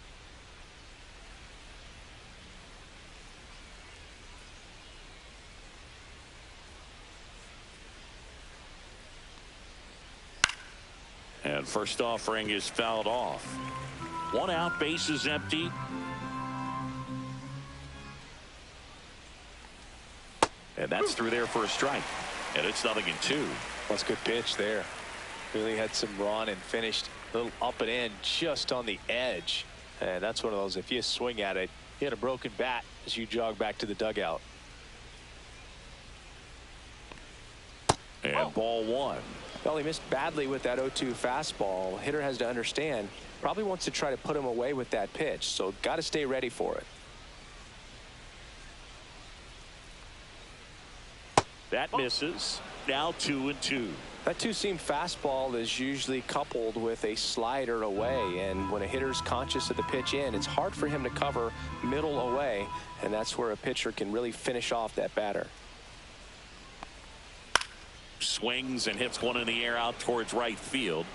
And first offering is fouled off. 1 out, base is empty. And that's through there for a strike. And it's 0-2. That's a good pitch there. Really had some run and finished a little up and in just on the edge. And that's one of those, if you swing at it, you had a broken bat as you jog back to the dugout. And ball 1. Well, he missed badly with that 0-2 fastball. Hitter has to understand, probably wants to try to put him away with that pitch. So got to stay ready for it. That misses. Now 2-2. That two-seam fastball is usually coupled with a slider away, and when a hitter's conscious of the pitch in, it's hard for him to cover middle away, and that's where a pitcher can really finish off that batter. Swings and hits one in the air out towards right field.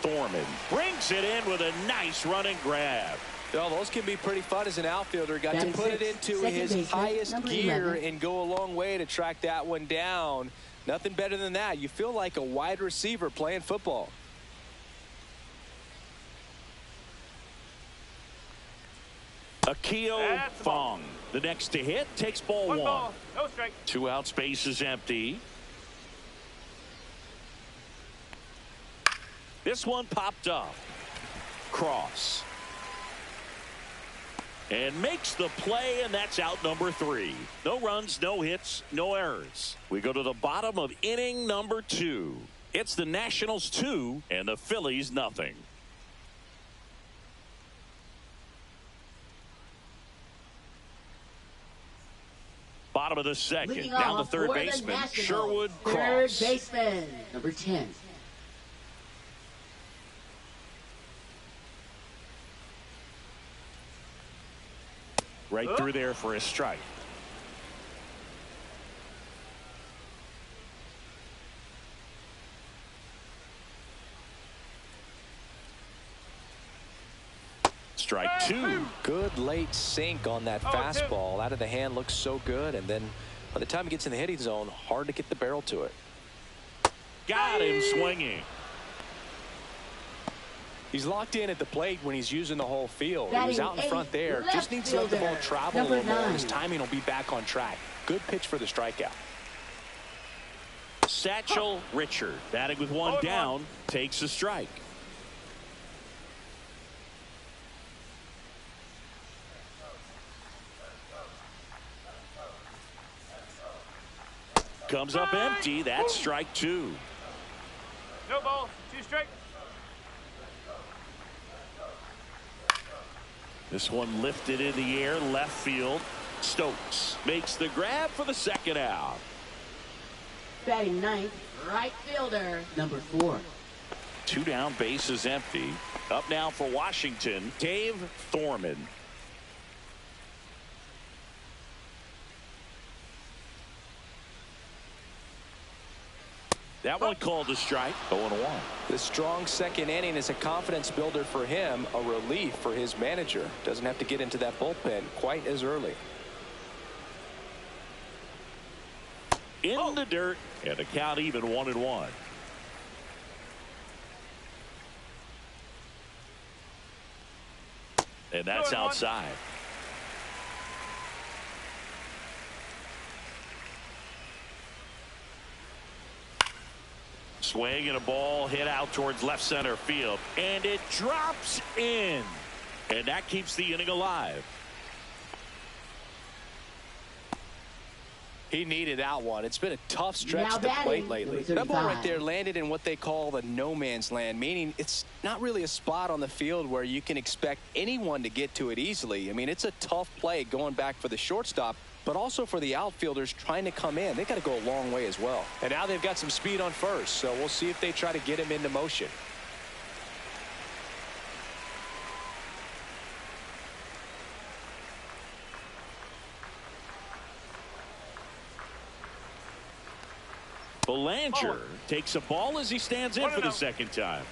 Thorman brings it in with a nice running grab. Well, those can be pretty fun as an outfielder. Got to put it into his highest gear and go a long way to track that one down. Nothing better than that. You feel like a wide receiver playing football. A Akio That's the ball. Fong, the next to hit, takes ball One one. ball, no strike. 2 out, space is empty. This one popped up. Cross. And makes the play, and that's out number 3. No runs, no hits, no errors. We go to the bottom of inning number 2. It's the Nationals 2 and the Phillies nothing. Bottom of the second. Leading Down to off third for the baseman Nationals, Sherwood third Cross. baseman, number 10. Right through there for a strike. Strike 2. Good late sink on that fastball. Out of the hand, looks so good, and then by the time he gets in the hitting zone, hard to get the barrel to it. Got him swinging. He's locked in at the plate when he's using the whole field. He's Batting out in front there. eighth, Just needs to let the ball left travel a fielder, little more. number His 9. timing will be back on track. Good pitch for the strikeout. Satchel Richard, batting with one down, takes a strike. Comes up empty. That's strike 2. No ball, 2 strike. This one lifted in the air, left field. Stokes makes the grab for the second out. Batting 9th, right fielder, number 4. 2 down, base is empty. Up now for Washington, Dave Thorman. That one called a strike. 0-1. The strong second inning is a confidence builder for him, a relief for his manager. Doesn't have to get into that bullpen quite as early. In the dirt, and the count even 1-1. And that's outside. Swing and a ball hit out towards left center field, and it drops in, and that keeps the inning alive. He needed that one. It's been a tough stretch Now at the plate batting, lately. number That ball right 35. there landed in what they call the no man's land, meaning it's not really a spot on the field where you can expect anyone to get to it easily. I mean, it's a tough play going back for the shortstop, but also for the outfielders trying to come in. They got to go a long way as well. And now they've got some speed on first, so we'll see if they try to get him into motion. Belanger takes a ball as he stands in for the second time.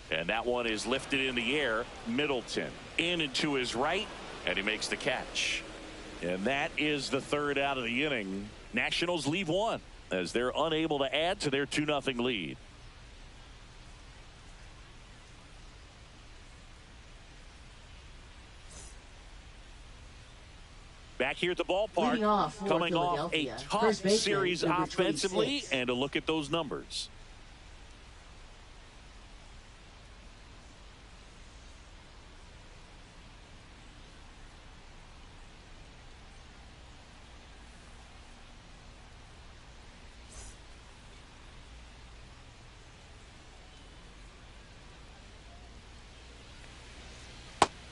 And that one is lifted in the air. Middleton in and to his right, and he makes the catch. And that is the third out of the inning. Nationals leave one as they're unable to add to their 2-0 lead. Back here at the ballpark, Leading off for coming off a Philadelphia, tough first baseman, series number offensively, 26. and a look at those numbers.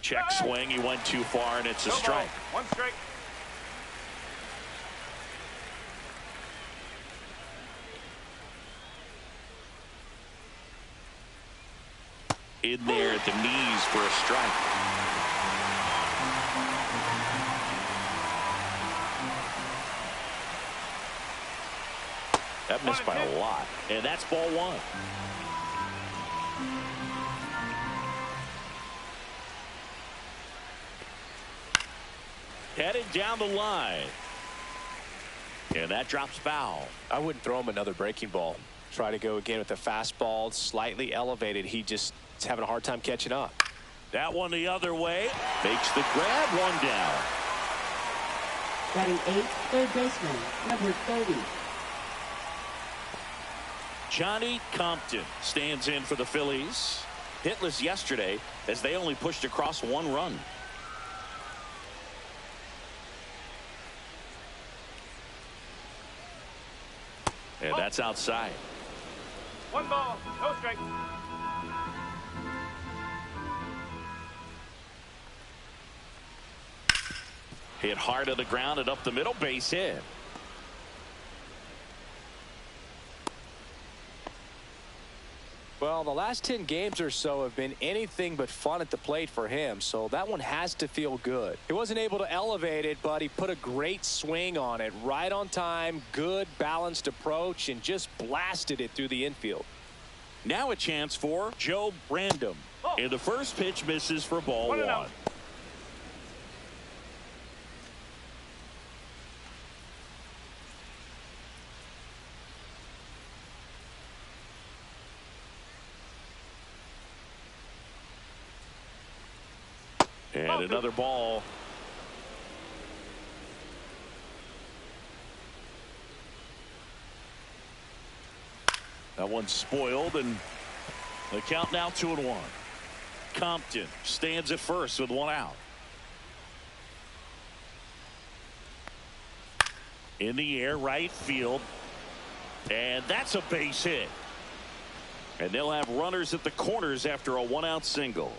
Check swing, he went too far, and it's a strike. 1 strike. In there at the knees for a strike. That missed by a lot, and that's ball 1. Headed down the line. And that drops foul. I wouldn't throw him another breaking ball. Try to go again with the fastball, slightly elevated. He just is having a hard time catching up. That one the other way. Makes the grab, one down. Batting 8th, third baseman, number 30. Johnny Compton stands in for the Phillies. Hitless yesterday as they only pushed across 1 run. And that's outside. 1 ball, no strike. Hit hard to the ground and up the middle, base hit. Well, the last 10 games or so have been anything but fun at the plate for him, so that one has to feel good. He wasn't able to elevate it, but he put a great swing on it, right on time, good balanced approach, and just blasted it through the infield. Now a chance for Joe Brandom. And the first pitch misses for ball 1. And another ball. That one's spoiled, and the count now 2-1. Compton stands at first with 1 out. In the air, right field. And that's a base hit. And they'll have runners at the corners after a 1-out single.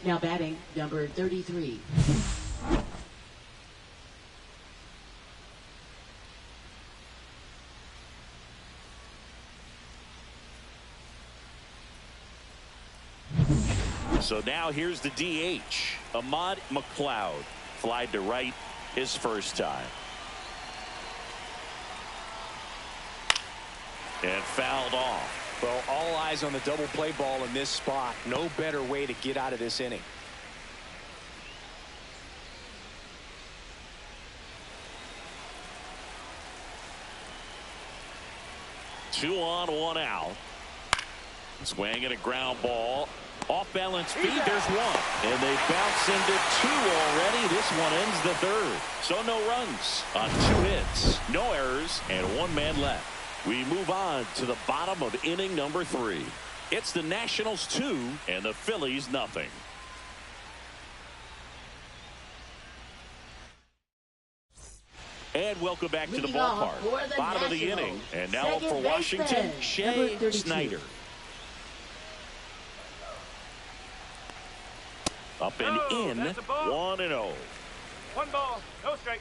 Now batting, number 33. So now here's the DH. Ahmad McLeod. Flied to right his first time. And fouled off. Well, all eyes on the double play ball in this spot. No better way to get out of this inning. Two on, 1 out. Swing and a ground ball. Off balance feed, there's 1. And they bounce into 2 already. This one ends the 3rd. So no runs on 2 hits. No errors and 1 man left. We move on to the bottom of inning number 3. It's the Nationals 2 and the Phillies nothing. And welcome back to the ballpark. Bottom of the inning. And now up for Washington, Shea Snyder. Up and in, 1-0. 1 ball, no strike.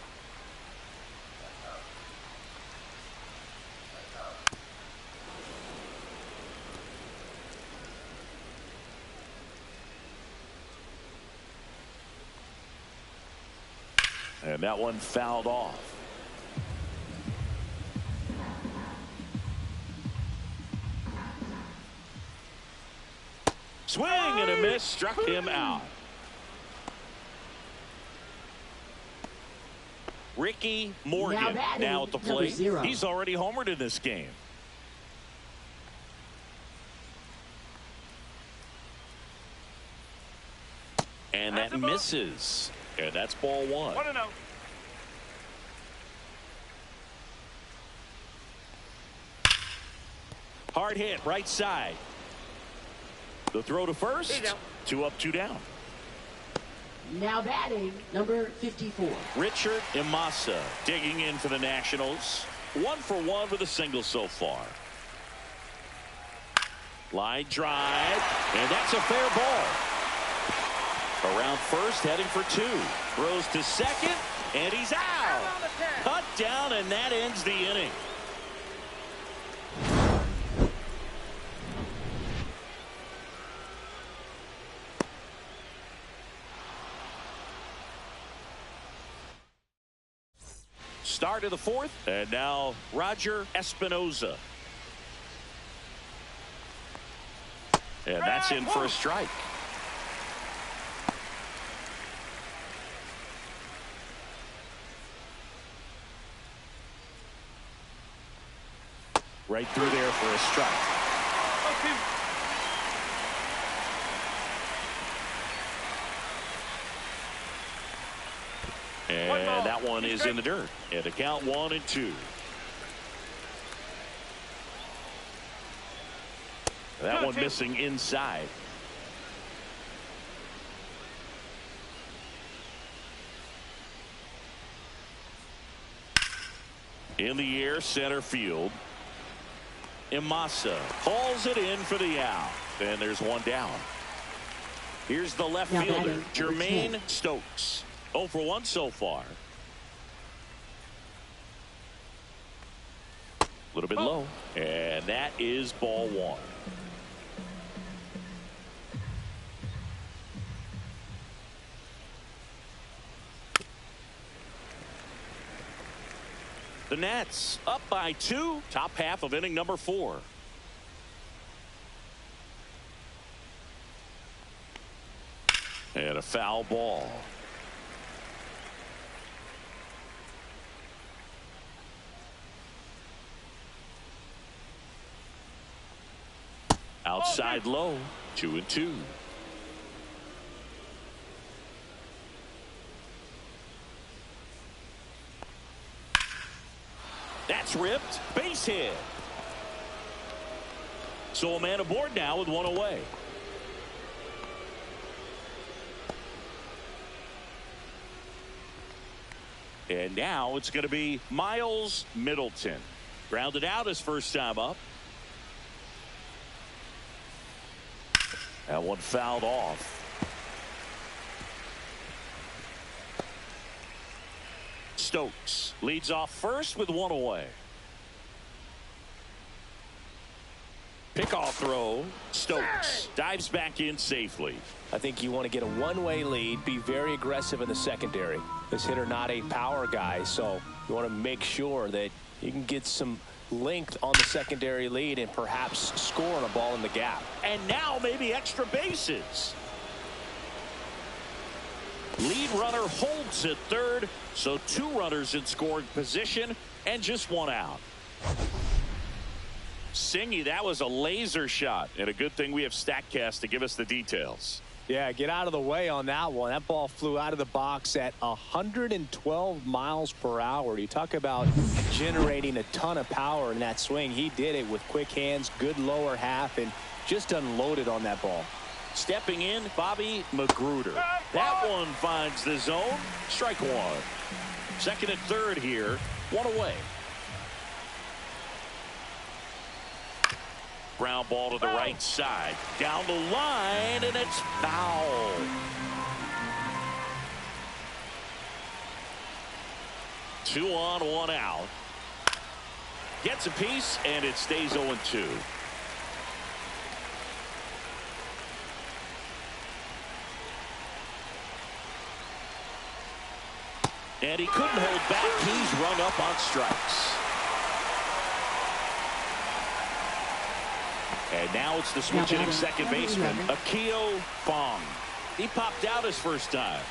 And that one fouled off. Swing and a miss, struck him out. Ricky Morgan now at the plate. He's already homered in this game. And that misses. And that's ball 1. 1-0. Hard hit, right side. The throw to first. 2 up, 2 down. Now batting, number 54. Richard Imasa digging in for the Nationals. 1 for 1 with a single so far. Line drive, and that's a fair ball. Around first, heading for 2. Throws to second, and he's out. Cut down, and that ends the inning. Start of the 4th, and now Roger Espinoza. And that's in for a strike. right through there for a strike. And that one is in the dirt. And the count 1-2. That one missing inside. In the air, center field. Imasa hauls it in for the out. And there's one down. Here's the left fielder, Jermaine Stokes. 0 for 1 so far. A little bit low. And that is ball 1. The Nats up by 2. Top half of inning number 4. And a foul ball. Outside low. 2-2. That's ripped. Base hit. So a man aboard now with one away. And now it's going to be Miles Middleton. Grounded out his first time up. That one fouled off. Stokes leads off first with one away. Pickoff throw. Stokes dives back in safely. I think you want to get a one-way lead, be very aggressive in the secondary. This hitter not a power guy, so you want to make sure that you can get some length on the secondary lead and perhaps score on a ball in the gap. And now maybe extra bases. Lead runner holds at third, so 2 runners in scoring position and just 1 out. Singy, that was a laser shot, and a good thing we have StatCast to give us the details. Yeah, get out of the way on that one. That ball flew out of the box at 112 miles per hour. You talk about generating a ton of power in that swing. He did it with quick hands, good lower half, and just unloaded on that ball. Stepping in, Bobby Magruder. That one finds the zone. Strike 1. Second and third here. 1 away. Ground ball to the right side. Down the line, and it's foul. Two on, 1 out. Gets a piece, and it stays 0-2. And he couldn't hold back. He's rung up on strikes. And now it's the switch hitting second baseman, Akio Fong. He popped out his first time.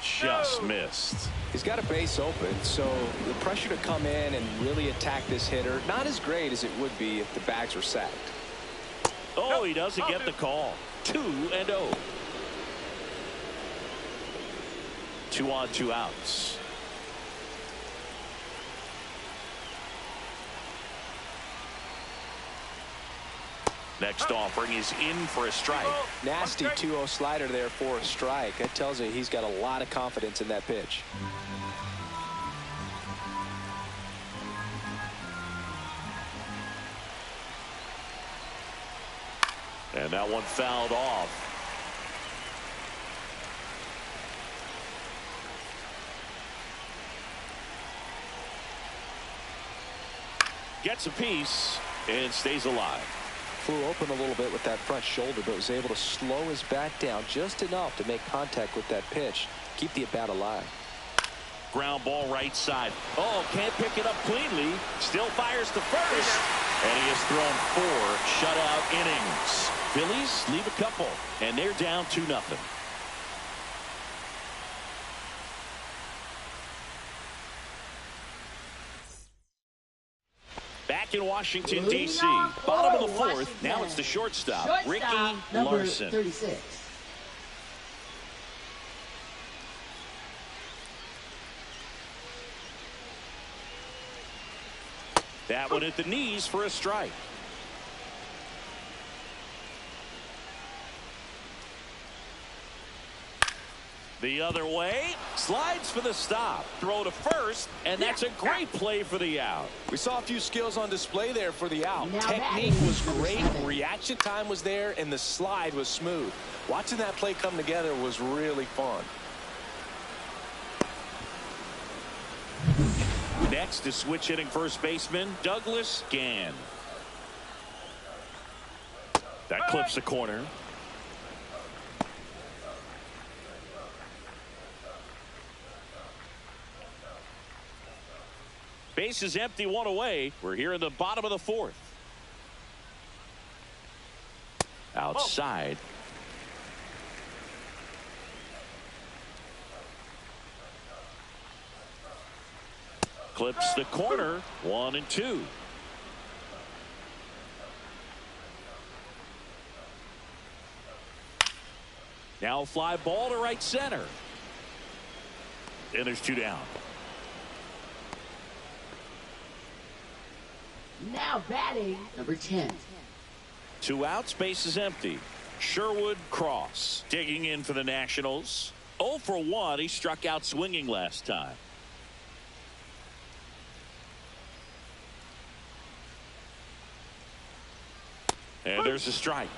Just missed. He's got a base open, so the pressure to come in and really attack this hitter, not as great as it would be if the bags were sacked. Oh, he doesn't get the call. 2-0. 2 on, 2 outs. Next offering is in for a strike. Nasty 2-0 slider there for a strike. That tells you he's got a lot of confidence in that pitch. And that one fouled off. Gets a piece and stays alive. Flew open a little bit with that front shoulder, but was able to slow his bat down just enough to make contact with that pitch. Keep the at-bat alive. Ground ball right side. Oh, can't pick it up cleanly. Still fires to first. And he has thrown 4 shutout innings. Phillies leave a couple, and they're down 2-0. Back in Washington, Leading D.C. off Bottom of the for fourth. Now it's the shortstop, Ricky number Larson. 36. That one at the knees for a strike. The other way, slides for the stop. Throw to first, and that's a great play for the out. We saw a few skills on display there for the out. Now Technique batting, was number great, 7. reaction time was there, and the slide was smooth. Watching that play come together was really fun. Next is switch hitting first baseman Douglas Gann. That clips the corner. Base is empty, one away. We're here in the bottom of the fourth. Outside. Clips the corner, 1-2. Now fly ball to right center. And there's 2 down. Now batting, number 10. 2 outs, base is empty. Sherwood Cross digging in for the Nationals. 0 for 1. He struck out swinging last time. And there's a strike.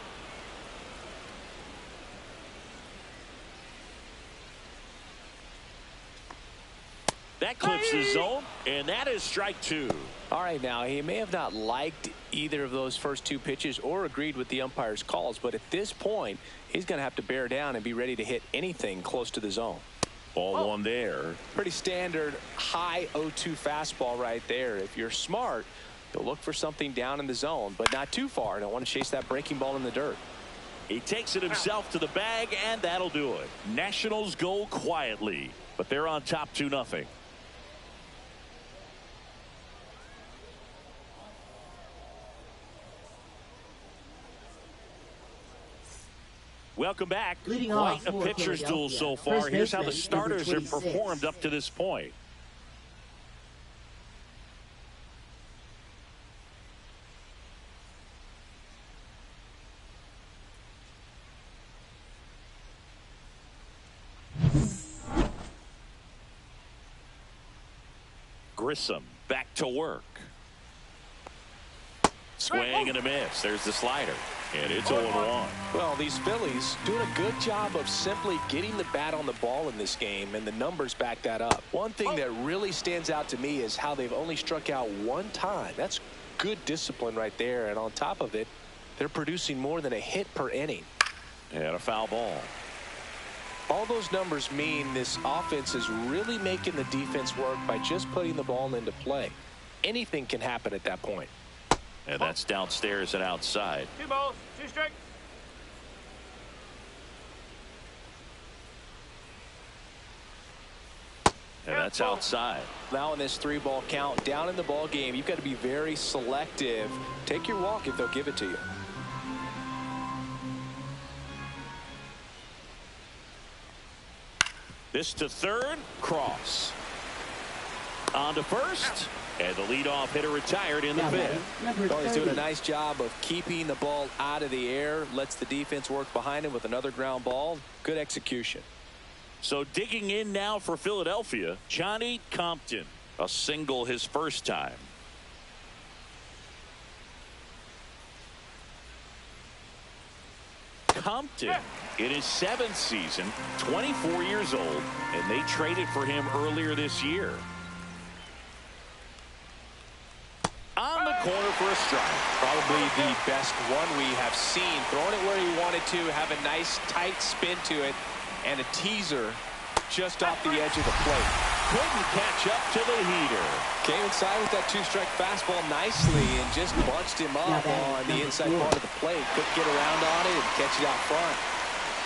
That clips the zone, and that is strike 2. All right, now he may have not liked either of those first 2 pitches or agreed with the umpire's calls, but at this point he's going to have to bear down and be ready to hit anything close to the zone. Ball 1 there. Pretty standard high 0-2 fastball right there. If you're smart, you'll look for something down in the zone, but not too far. Don't want to chase that breaking ball in the dirt. He takes it himself to the bag, and that'll do it. Nationals go quietly, but they're on top 2-0. Welcome back. Leading Quite off a for pitcher's duel Philadelphia. so far. First Here's how the baseman, starters number have 26. performed up to this point. Grissom back to work. Swing and a miss. There's the slider. And it's 0-1. Well, these Phillies doing a good job of simply getting the bat on the ball in this game, and the numbers back that up. One thing that really stands out to me is how they've only struck out 1 time. That's good discipline right there, and on top of it, they're producing more than a hit per inning. And a foul ball. All those numbers mean this offense is really making the defense work by just putting the ball into play. Anything can happen at that point. And that's downstairs and outside. 2 balls, 2 strikes. And that's outside. Now in this 3-ball count, down in the ball game, you've got to be very selective. Take your walk if they'll give it to you. This to third, Cross. On to first, and the leadoff hitter retired in the Now batting, fifth. number Oh, he's doing a 30. nice job of keeping the ball out of the air, lets the defense work behind him with another ground ball. Good execution. So digging in now for Philadelphia, Johnny Compton. A single his first time. Compton in his 7th season, 24 years old, and they traded for him earlier this year. On the corner for a strike. Probably the best one we have seen. Throwing it where he wanted to, have a nice tight spin to it, and a teaser just off the edge of the plate. Couldn't catch up to the heater. Came inside with that 2-strike fastball nicely and just bunched him up on the inside part of the plate. Couldn't get around on it and catch it out front.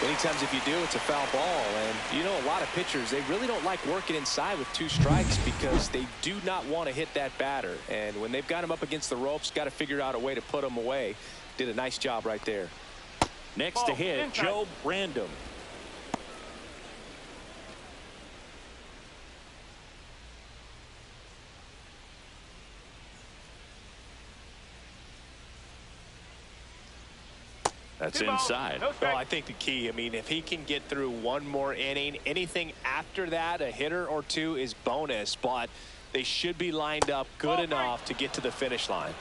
Many times if you do, it's a foul ball. And you know, a lot of pitchers, they really don't like working inside with 2 strikes because they do not want to hit that batter. And when they've got him up against the ropes, got to figure out a way to put him away. Did a nice job right there. Next to hit, Joe Random. That's inside. Well, I think the key, I mean, if he can get through 1 more inning, anything after that, a hitter or 2 is bonus, but they should be lined up good enough to get to the finish line.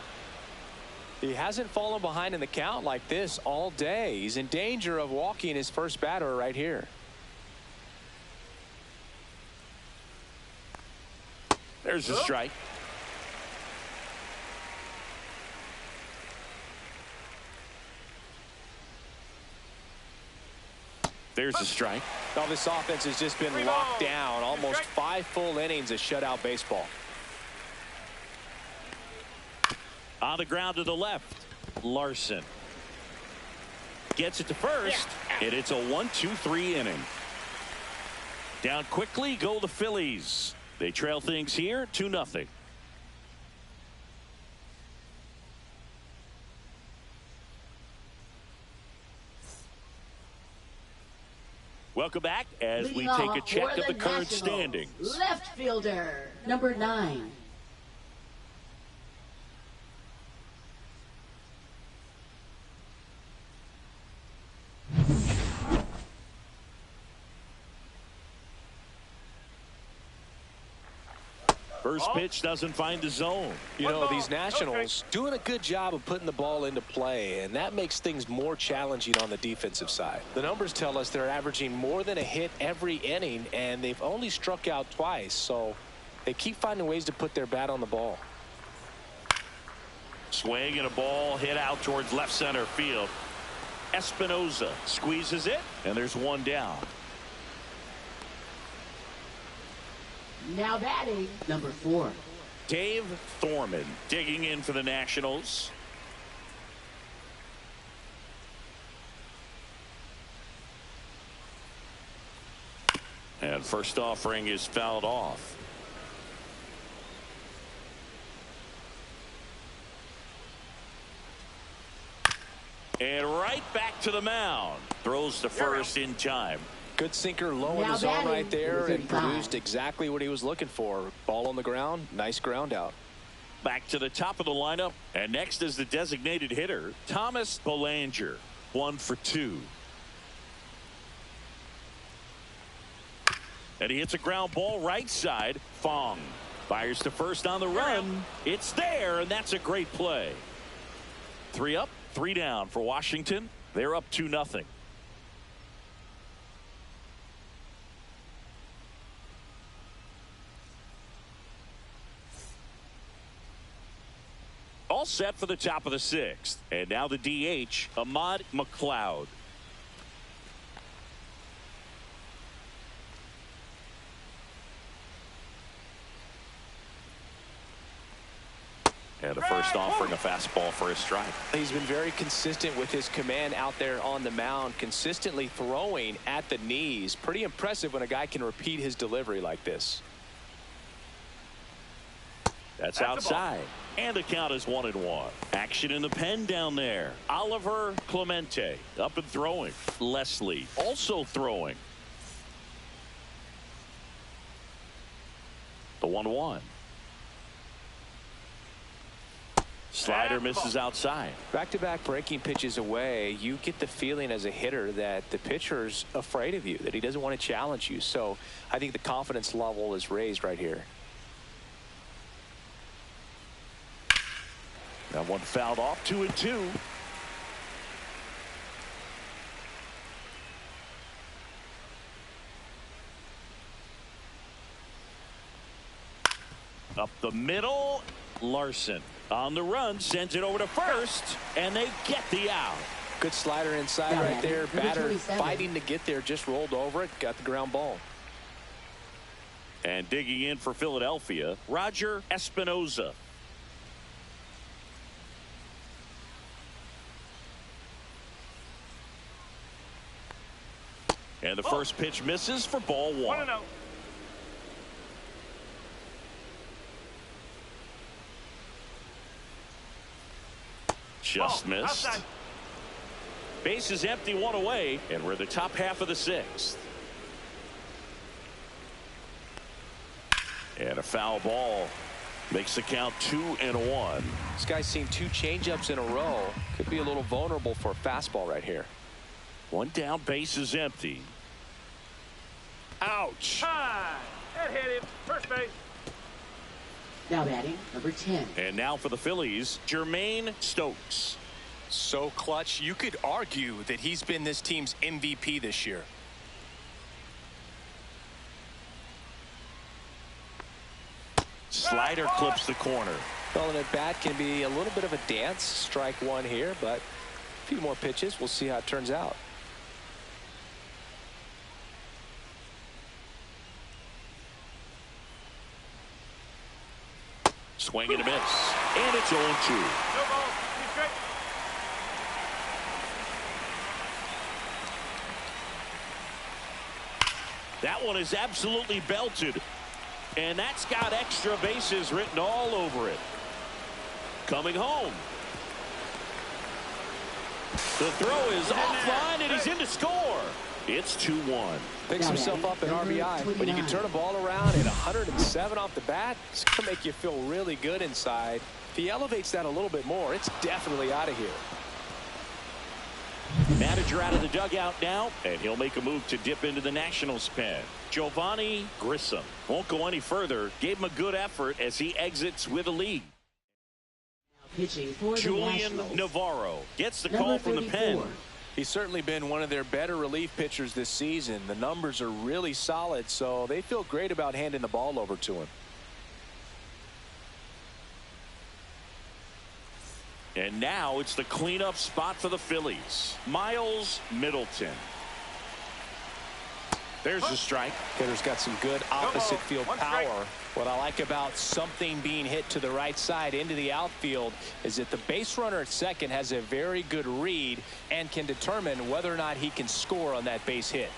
He hasn't fallen behind in the count like this all day. He's in danger of walking his first batter right here. There's a strike. There's a strike. Well, this offense has just been locked down. Almost 5 full innings of shutout baseball. On the ground to the left, Larson gets it to first, and it's a 1-2-3 inning. Down quickly go the Phillies. They trail things here 2-0. Welcome back as we take a check of the current standings. Left fielder, number 9. First pitch doesn't find the zone. You know, these Nationals doing a good job of putting the ball into play, and that makes things more challenging on the defensive side. The numbers tell us they're averaging more than a hit every inning, and they've only struck out twice, so they keep finding ways to put their bat on the ball. Swing and a ball hit out towards left center field. Espinoza squeezes it, and there's 1 down. Now batting, number 4. Dave Thorman digging in for the Nationals. And first offering is fouled off. And right back to the mound. Throws to first in time. Good sinker low in the zone right there and produced exactly what he was looking for. Ball on the ground, nice ground out. Back to the top of the lineup, and next is the designated hitter, Thomas Belanger. 1 for 2. And he hits a ground ball right side. Fong fires to first on the run. It's there, and that's a great play. 3 up, 3 down for Washington. They're up 2-0. All set for the top of the 6th. And now the DH, Ahmad McLeod. And a first offering a fastball for a strike. He's been very consistent with his command out there on the mound, consistently throwing at the knees. Pretty impressive when a guy can repeat his delivery like this. That's outside. And the count is 1-1. Action in the pen down there. Oliver Clemente up and throwing. Leslie also throwing. The 1-1. Slider misses outside. Back-to-back breaking pitches away, you get the feeling as a hitter that the pitcher's afraid of you, that he doesn't want to challenge you. So I think the confidence level is raised right here. That one fouled off. 2-2. Up the middle, Larson on the run, sends it over to first, and they get the out. Good slider inside right there. Batter fighting to get there, just rolled over it, got the ground ball. And digging in for Philadelphia, Roger Espinoza. And the first pitch misses for ball 1. 1-0. Just Ball, missed. outside. Base is empty, 1 away, and we're the top half of the 6th. And a foul ball makes the count 2-1. This guy's seen 2 changeups in a row. Could be a little vulnerable for a fastball right here. 1 down, base is empty. Ouch. High. That hit him. First base. Now batting, number 10. And now for the Phillies, Jermaine Stokes. So clutch, you could argue that he's been this team's MVP this year. Slider clips the corner. Well, an at bat can be a little bit of a dance. Strike 1 here, but a few more pitches. We'll see how it turns out. Swing and a miss. And it's 0-2. No ball. He's straight. That one is absolutely belted. And that's got extra bases written all over it. Coming home. The throw is offline and he's in to score. It's 2-1. Picks himself up an RBI. When you can turn a ball around at 107 off the bat, it's going to make you feel really good inside. If he elevates that a little bit more, it's definitely out of here. Manager out of the dugout now, and he'll make a move to dip into the Nationals pen. Giovanni Grissom won't go any further. Gave him a good effort as he exits with a lead. Pitching for the Julian Nationals. Navarro gets the Number call from the 34. pen. He's certainly been one of their better relief pitchers this season. The numbers are really solid, so they feel great about handing the ball over to him. And now it's the cleanup spot for the Phillies. Miles Middleton. There's the strike. Hitter's got some good opposite field One strike. power. What I like about something being hit to the right side into the outfield is that the base runner at second has a very good read and can determine whether or not he can score on that base hit.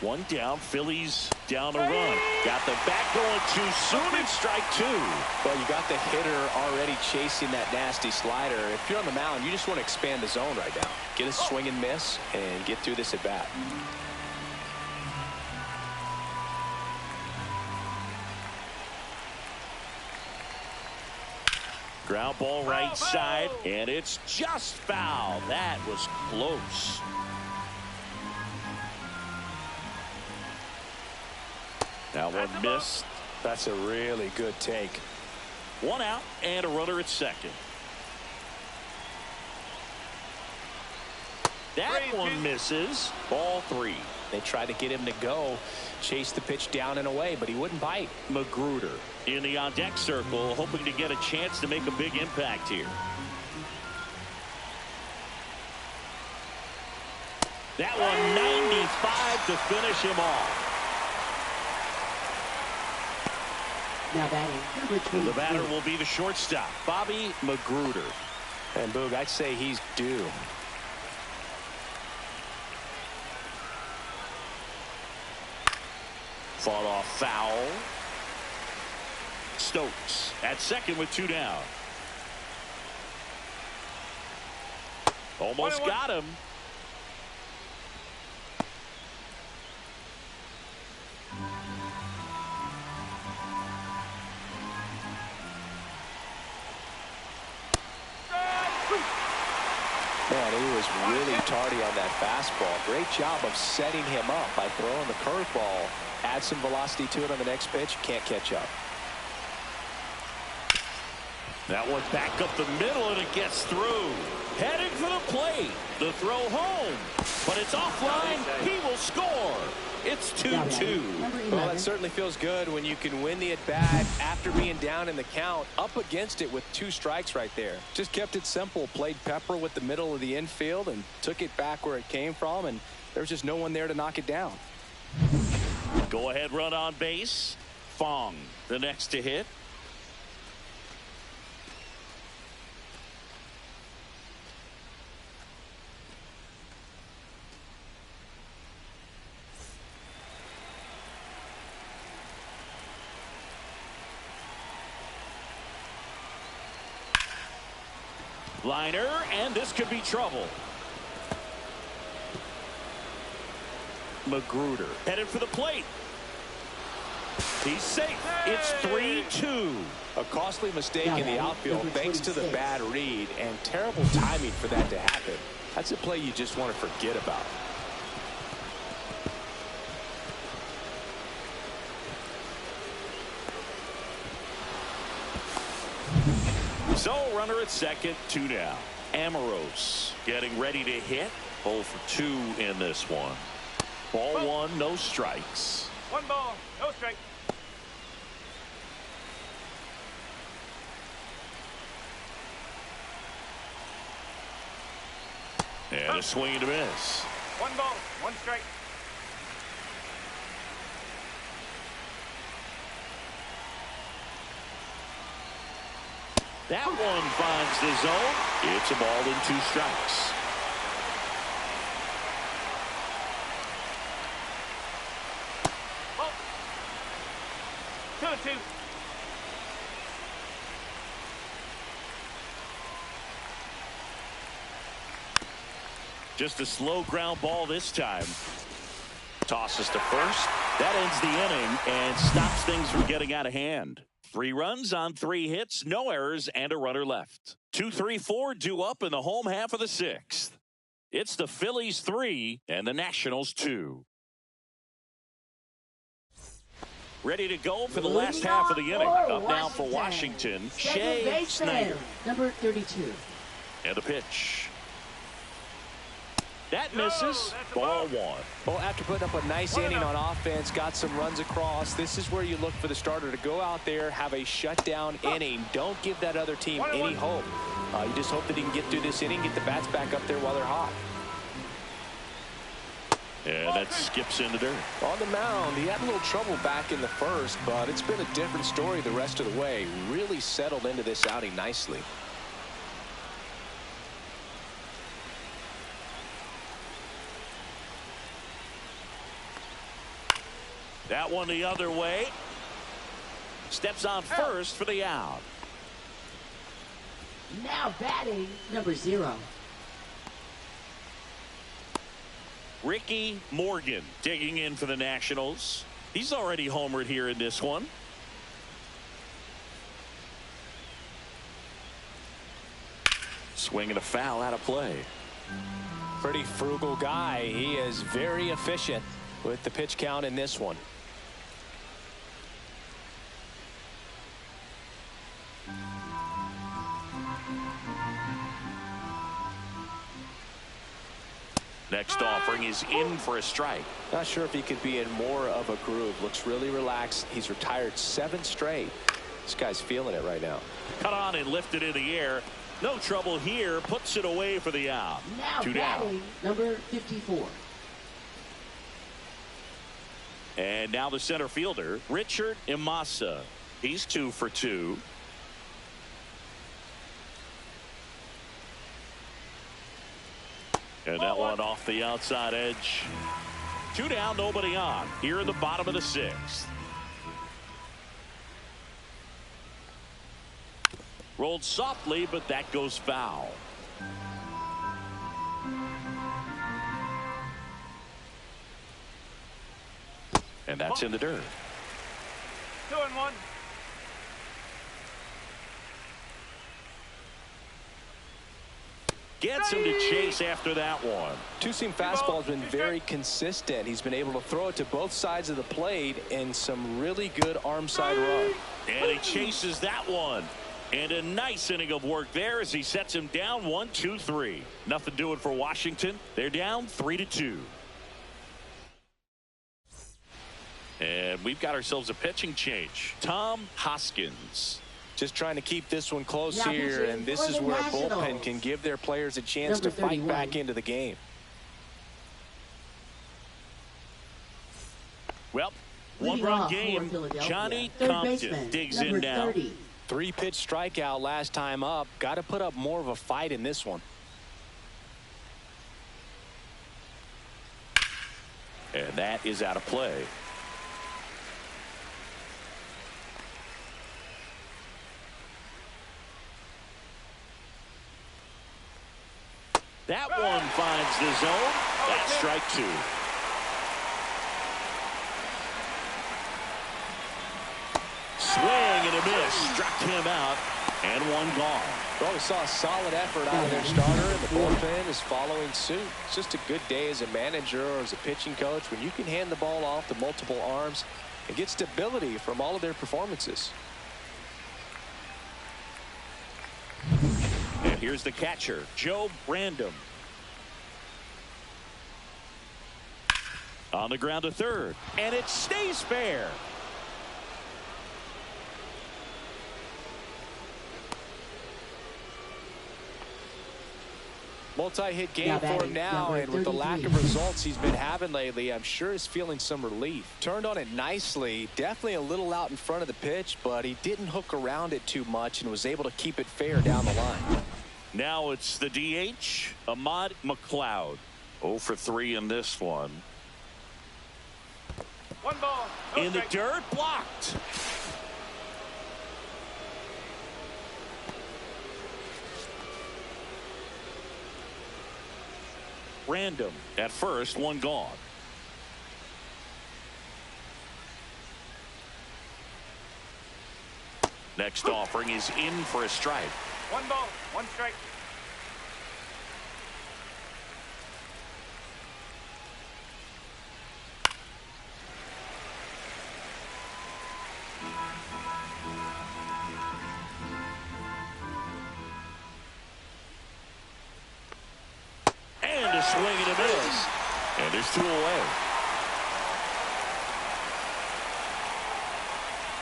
1 down, Phillies down a run. Got the bat going too soon, and strike 2. Well, you got the hitter already chasing that nasty slider. If you're on the mound, you just want to expand the zone right now. Get a swing and miss and get through this at bat. Ground ball right side, and it's just foul. That was close. Now one missed. That's a really good take. 1 out and a runner at second. That one misses. Ball 3. They tried to get him to go, chase the pitch down and away, but he wouldn't bite. Magruder in the on-deck circle, hoping to get a chance to make a big impact here. That one 95 to finish him off. Now batting, number 23. The batter will be the shortstop, Bobby Magruder. And Boog, I'd say he's due. Fought off foul. Stokes at second with 2 down. Almost got him. Man, he was really tardy on that fastball. Great job of setting him up by throwing the curveball. Add some velocity to it on the next pitch. Can't catch up. That one back up the middle, and it gets through. Heading for the plate. The throw home. But it's offline. He will score. It's 2-2. Number 11. Well, that certainly feels good when you can win the at-bat after being down in the count, up against it with 2 strikes right there. Just kept it simple. Played pepper with the middle of the infield and took it back where it came from, and there's just no one there to knock it down. Go ahead run on base. Fong the next to hit. Liner, and this could be trouble. Magruder headed for the plate. He's safe. It's 3-2. A costly mistake in the outfield thanks to the bad read and terrible timing for that to happen. That's a play you just want to forget about. So runner at second, 2 down. Amorose getting ready to hit. 0 for 2 in this one. Ball 1, no strikes. 1 ball, no strike. And a swing and a miss. 1 ball, 1 strike. That one finds the zone. It's a ball and 2 strikes. Oh. 2-2. Just a slow ground ball this time. Tosses to first. That ends the inning and stops things from getting out of hand. 3 runs on 3 hits, no errors, and a runner left. 2-3-4 due up in the home half of the 6th. It's the Phillies 3 and the Nationals 2. Ready to go for the last half of the inning. Up now for Washington, Shea Snyder. Number 32. And the pitch. That misses. Ball 1. Well, after putting up a nice inning on offense, got some runs across, this is where you look for the starter to go out there, have a shutdown inning. Don't give that other team any hope. You just hope that he can get through this inning, get the bats back up there while they're hot. And that skips in the dirt. On the mound, he had a little trouble back in the first, but it's been a different story the rest of the way. Really settled into this outing nicely. That one the other way. Steps on first for the out. Now batting, number 0. Ricky Morgan digging in for the Nationals. He's already homered here in this one. Swing and a foul out of play. Pretty frugal guy. He is very efficient with the pitch count in this one. Next offering is in for a strike. Not sure if he could be in more of a groove. Looks really relaxed. He's retired 7 straight. This guy's feeling it right now. Cut on and lifted in the air. No trouble here. Puts it away for the out. Now 2 batting, down. number 54. And now the center fielder, Richard Imasa. He's 2 for 2. And that one off the outside edge. 2 down, nobody on. Here in the bottom of the 6th. Rolled softly, but that goes foul. And that's in the dirt. 2-1. Gets him to chase after that one. Two-seam fastball has been very consistent. He's been able to throw it to both sides of the plate and some really good arm side run. And he chases that one. And a nice inning of work there as he sets him down 1-2-3. Nothing doing for Washington. They're down 3-2. And we've got ourselves a pitching change. Tom Hoskins. Just trying to keep this one close Now here, pitching and this for is the where a Nationals. bullpen can give their players a chance Number to fight 31. back into the game. Well, Leading one-run off for game. Philadelphia, Johnny third Compton baseman, digs number in now. 30. 3-pitch strikeout last time up. Got to put up more of a fight in this one. And that is out of play. That one finds the zone. That's strike two. Swing and a miss. Struck him out. And one gone. Well, we saw a solid effort out of their starter, and the bullpen is following suit. It's just a good day as a manager or as a pitching coach when you can hand the ball off to multiple arms and get stability from all of their performances. And here's the catcher, Joe Brandom. On the ground to third, and it stays fair. Multi-hit game for him now, and with the lack of results he's been having lately, I'm sure he's feeling some relief. Turned on it nicely, definitely a little out in front of the pitch, but he didn't hook around it too much and was able to keep it fair down the line. Now it's the DH, Ahmad McLeod. 0 for 3 in this one. One ball. No In the strike. dirt, blocked. Random at first, one gone. Next offering is in for a strike. One ball. One strike. And a swing and a miss. And there's two away.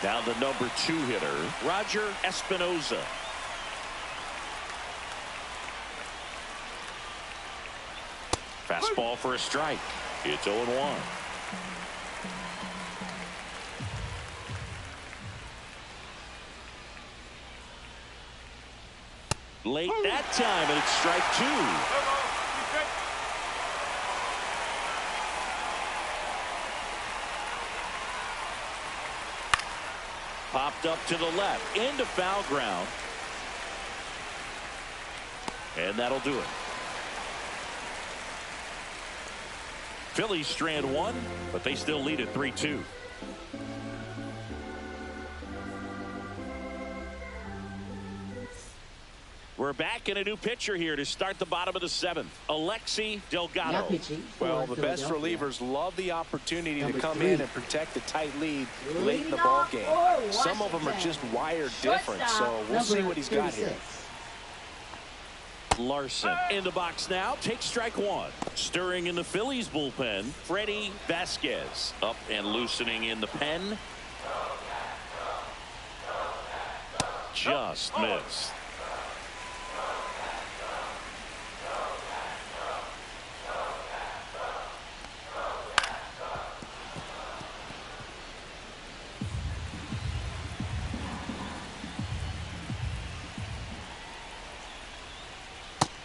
Now the number 2 hitter, Roger Espinoza. Fastball for a strike. It's 0-1. Late that time, and it's strike 2. No ball. Two strike. Popped up to the left, into foul ground. And that'll do it. Phillies strand one, but they still lead at 3-2. We're back in a new pitcher here to start the bottom of the 7th. Alexi Now Delgado. pitching for Well, the best Philadelphia. relievers love the opportunity to Number come 3. in and protect the tight lead late in the Leading ball off game. for Some of them are just wired different, so we'll see what he's got here. Larson in the box now. Takes strike 1. Stirring in the Phillies bullpen, Freddie Vasquez. Up and loosening in the pen. Just missed.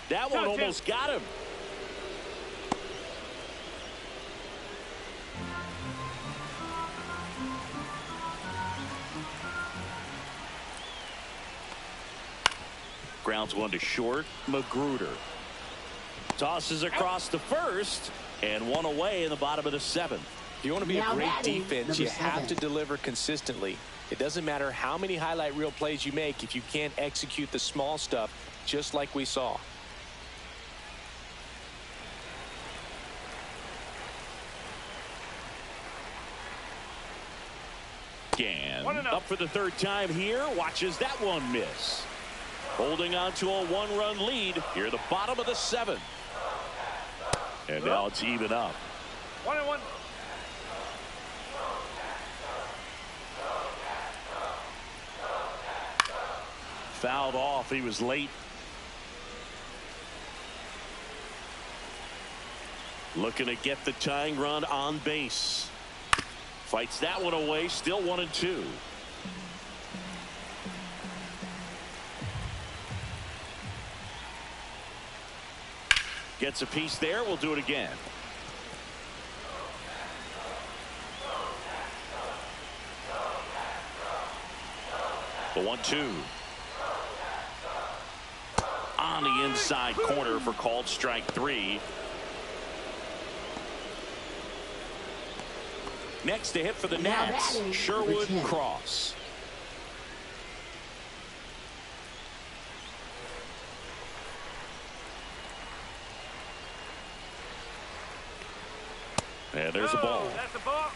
That one almost got him. Grounds one to short. Magruder tosses across to first, and one away in the bottom of the 7th. If you want to be Now a great batting, defense, number you have 7. to deliver consistently. It doesn't matter how many highlight reel plays you make if you can't execute the small stuff, just like we saw. Again, 1-0. up for the 3rd time here. Watches that one miss. Holding on to a 1-run lead here at the bottom of the 7th. And now it's even up. 1-1. Fouled off. He was late. Looking to get the tying run on base. Fights that one away. Still 1-2. Gets a piece there. We'll do it again. The 1-2. On on the inside corner for called strike 3. Next to hit for the Nats, Sherwood Cross. And there's a ball. That's a ball.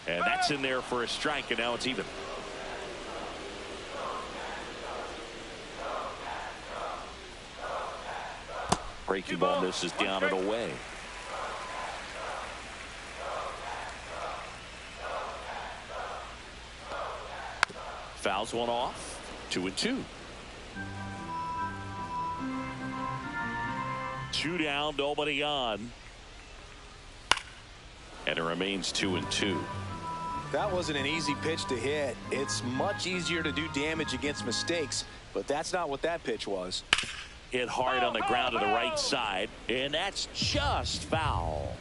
And that's in there for a strike, and now it's even. Breaking ball misses down and away. Fouls one off. 2-2. 2 down, nobody on. And it remains 2-2. That wasn't an easy pitch to hit. It's much easier to do damage against mistakes, but that's not what that pitch was. Hit hard on the ground to the right side, and that's just foul.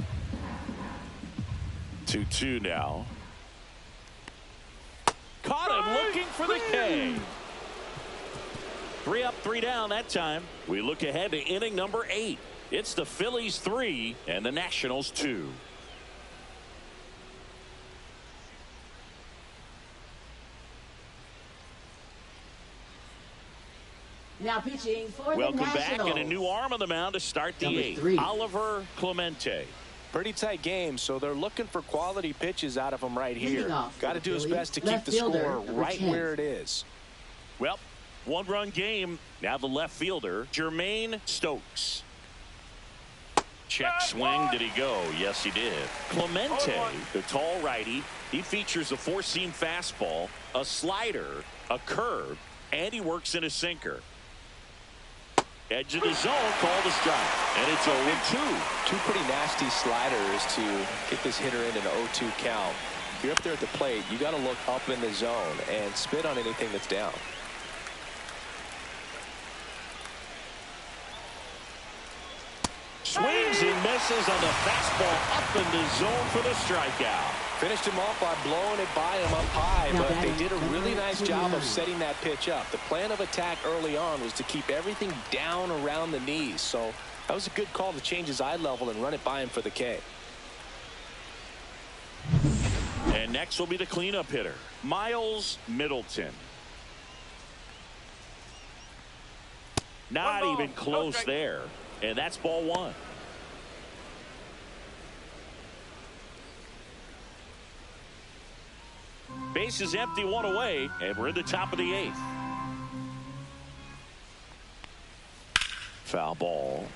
2-2 now. Caught him looking for the K. 3 up, 3 down that time. We look ahead to inning number 8. It's the Phillies 3 and the Nationals 2. Now pitching for Welcome the back, Nationals. and a new arm on the mound to start the Number 8th. 3. Oliver Clemente. Pretty tight game, so they're looking for quality pitches out of him right here. Got to do his best to keep left the fielder, score number right 10. where it is. Well, 1-run game. Now the left fielder, Jermaine Stokes. Check swing. Did he go? Yes, he did. Clemente, the tall righty, he features a 4-seam fastball, a slider, a curve, and he works in a sinker. Edge of the zone, called a strike, and it's 0-2. Two pretty nasty sliders to get this hitter in an 0-2 count. If you're up there at the plate, you got to look up in the zone and spit on anything that's down. Swings and misses on the fastball up in the zone for the strikeout. Finished him off by blowing it by him up high, Now but they batting did a really number nice job of 29. setting that pitch up. The plan of attack early on was to keep everything down around the knees, so that was a good call to change his eye level and run it by him for the K. And next will be the cleanup hitter, Miles Middleton. Not even close there, and that's ball 1. Base is empty, 1 away, and we're in the top of the 8th. Foul ball.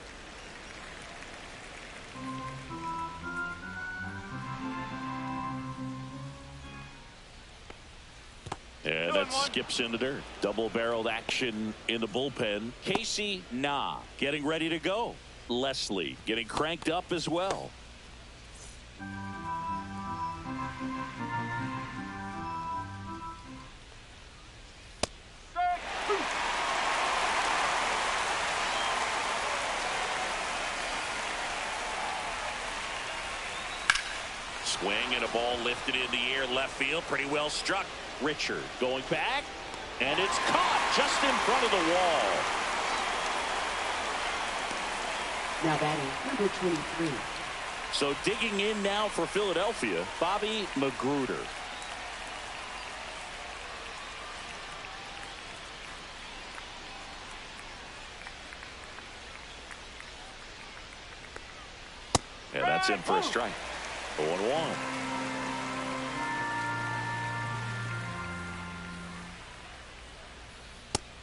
And that skips into dirt. Double-barreled action in the bullpen. Casey Nah getting ready to go. Leslie getting cranked up as well. Swing and a ball lifted in the air left field. Pretty well struck. Richard going back, and it's caught just in front of the wall. Now batting number 23. So digging in now for Philadelphia, Bobby Magruder. And that's in for a strike. 0-1.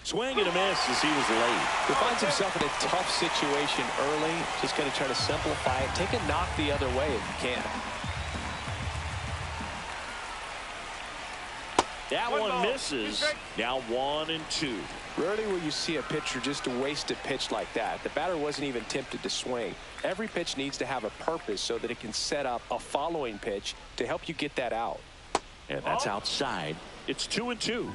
Swing and a miss as he was late. He finds himself in a tough situation early. Just going to try to simplify it. Take a knock the other way if you can. That one misses. Now 1-2. Rarely will you see a pitcher just waste a pitch like that. The batter wasn't even tempted to swing. Every pitch needs to have a purpose so that it can set up a following pitch to help you get that out. And that's outside. It's 2-2.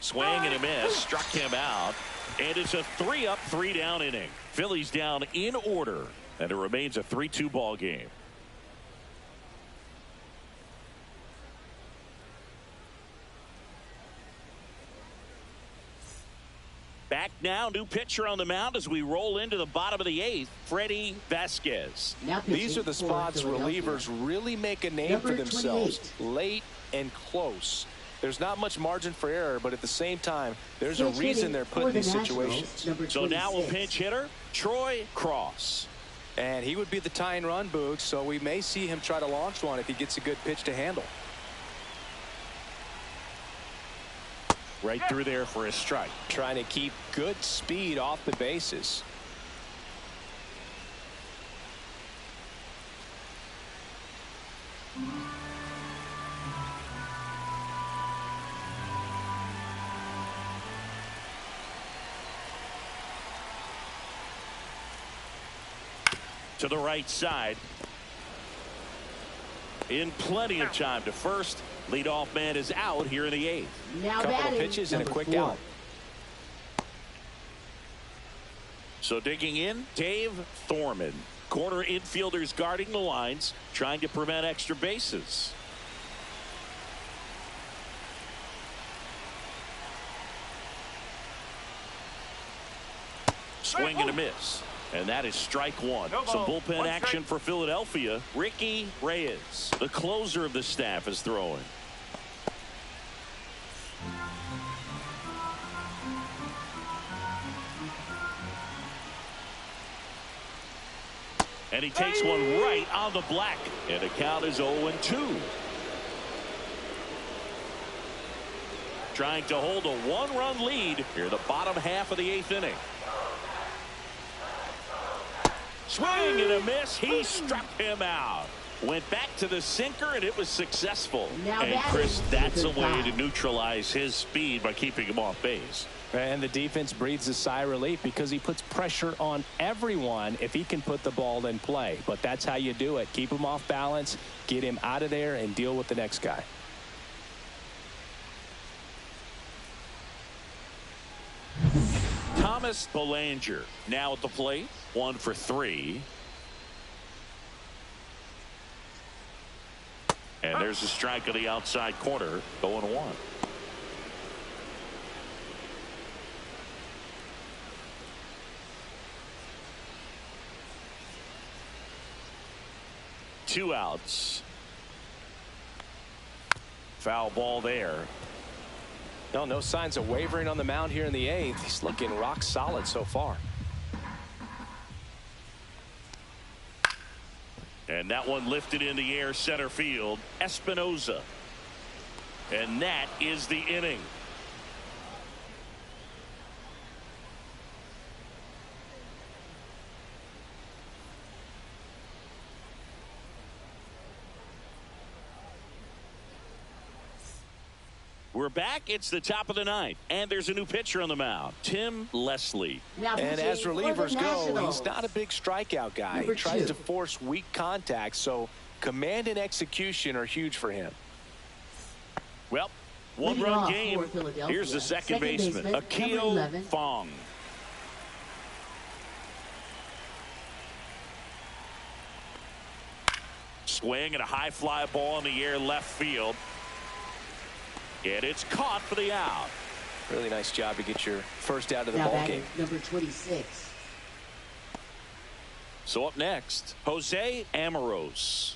Swing and a miss. Struck him out. And it's a 3-up, 3-down inning. Phillies down in order, and it remains a 3-2 ball game. Back now, new pitcher on the mound as we roll into the bottom of the 8th, Freddie Vasquez. These are the spots relievers really make a name for themselves, late and close. There's not much margin for error, but at the same time, there's a reason they're put in these situations. So now a pinch hitter, Troy Cross. And he would be the tying run, Boog, so we may see him try to launch one if he gets a good pitch to handle. Right through there for a strike. Trying to keep good speed off the bases. To the right side. In plenty of time to first. Leadoff man is out here in the 8th. Couple of pitches and a quick out. So digging in, Dave Thorman. Corner infielders guarding the lines, trying to prevent extra bases. Swing and a miss. And that is strike one. Some bullpen action for Philadelphia. Ricky Reyes, the closer of the staff, is throwing. And he takes one right on the black. And the count is 0-2. Trying to hold a 1-run lead here in the bottom half of the 8th inning. Swing and a miss. He struck him out. Went back to the sinker, and it was successful. And Chris, that's a way to neutralize his speed by keeping him off base. And the defense breathes a sigh of relief because he puts pressure on everyone if he can put the ball in play. But that's how you do it. Keep him off balance, get him out of there, and deal with the next guy. Thomas Belanger now at the plate. 1 for 3. And there's a strike on the outside corner. 0-1. Two outs. Foul ball there. No signs of wavering on the mound here in the 8th. He's looking rock solid so far. And that one lifted in the air center field. Espinoza. And that is the inning. We're back. It's the top of the 9th, and there's a new pitcher on the mound, Tim Leslie. And as relievers go, he's not a big strikeout guy. He tries to force weak contact, so command and execution are huge for him. Well, 1-run game. Here's the second baseman, Akio Fong. Swing and a high fly ball in the air left field. And it's caught for the out. Really nice job to get your first out of the ball game. Number 26. So up next, Jose Amoros.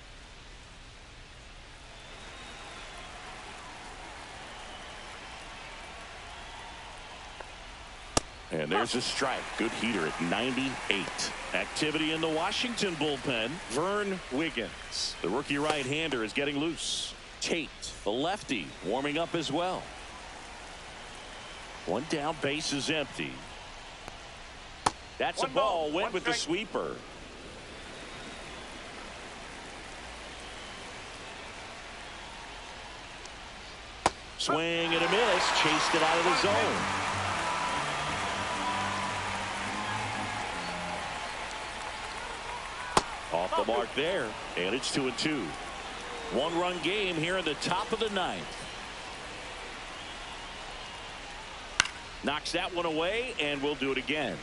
And there's a strike. Good heater at 98. Activity in the Washington bullpen. Vern Wiggins, the rookie right-hander, is getting loose. Tate, the lefty, warming up as well. One down, base is empty. That's a ball. Went with the sweeper. Swing and a miss. Chased it out of the zone. Off the mark there. And it's 2-2. 1-run game here in the top of the 9th. Knocks that one away, and we'll do it again.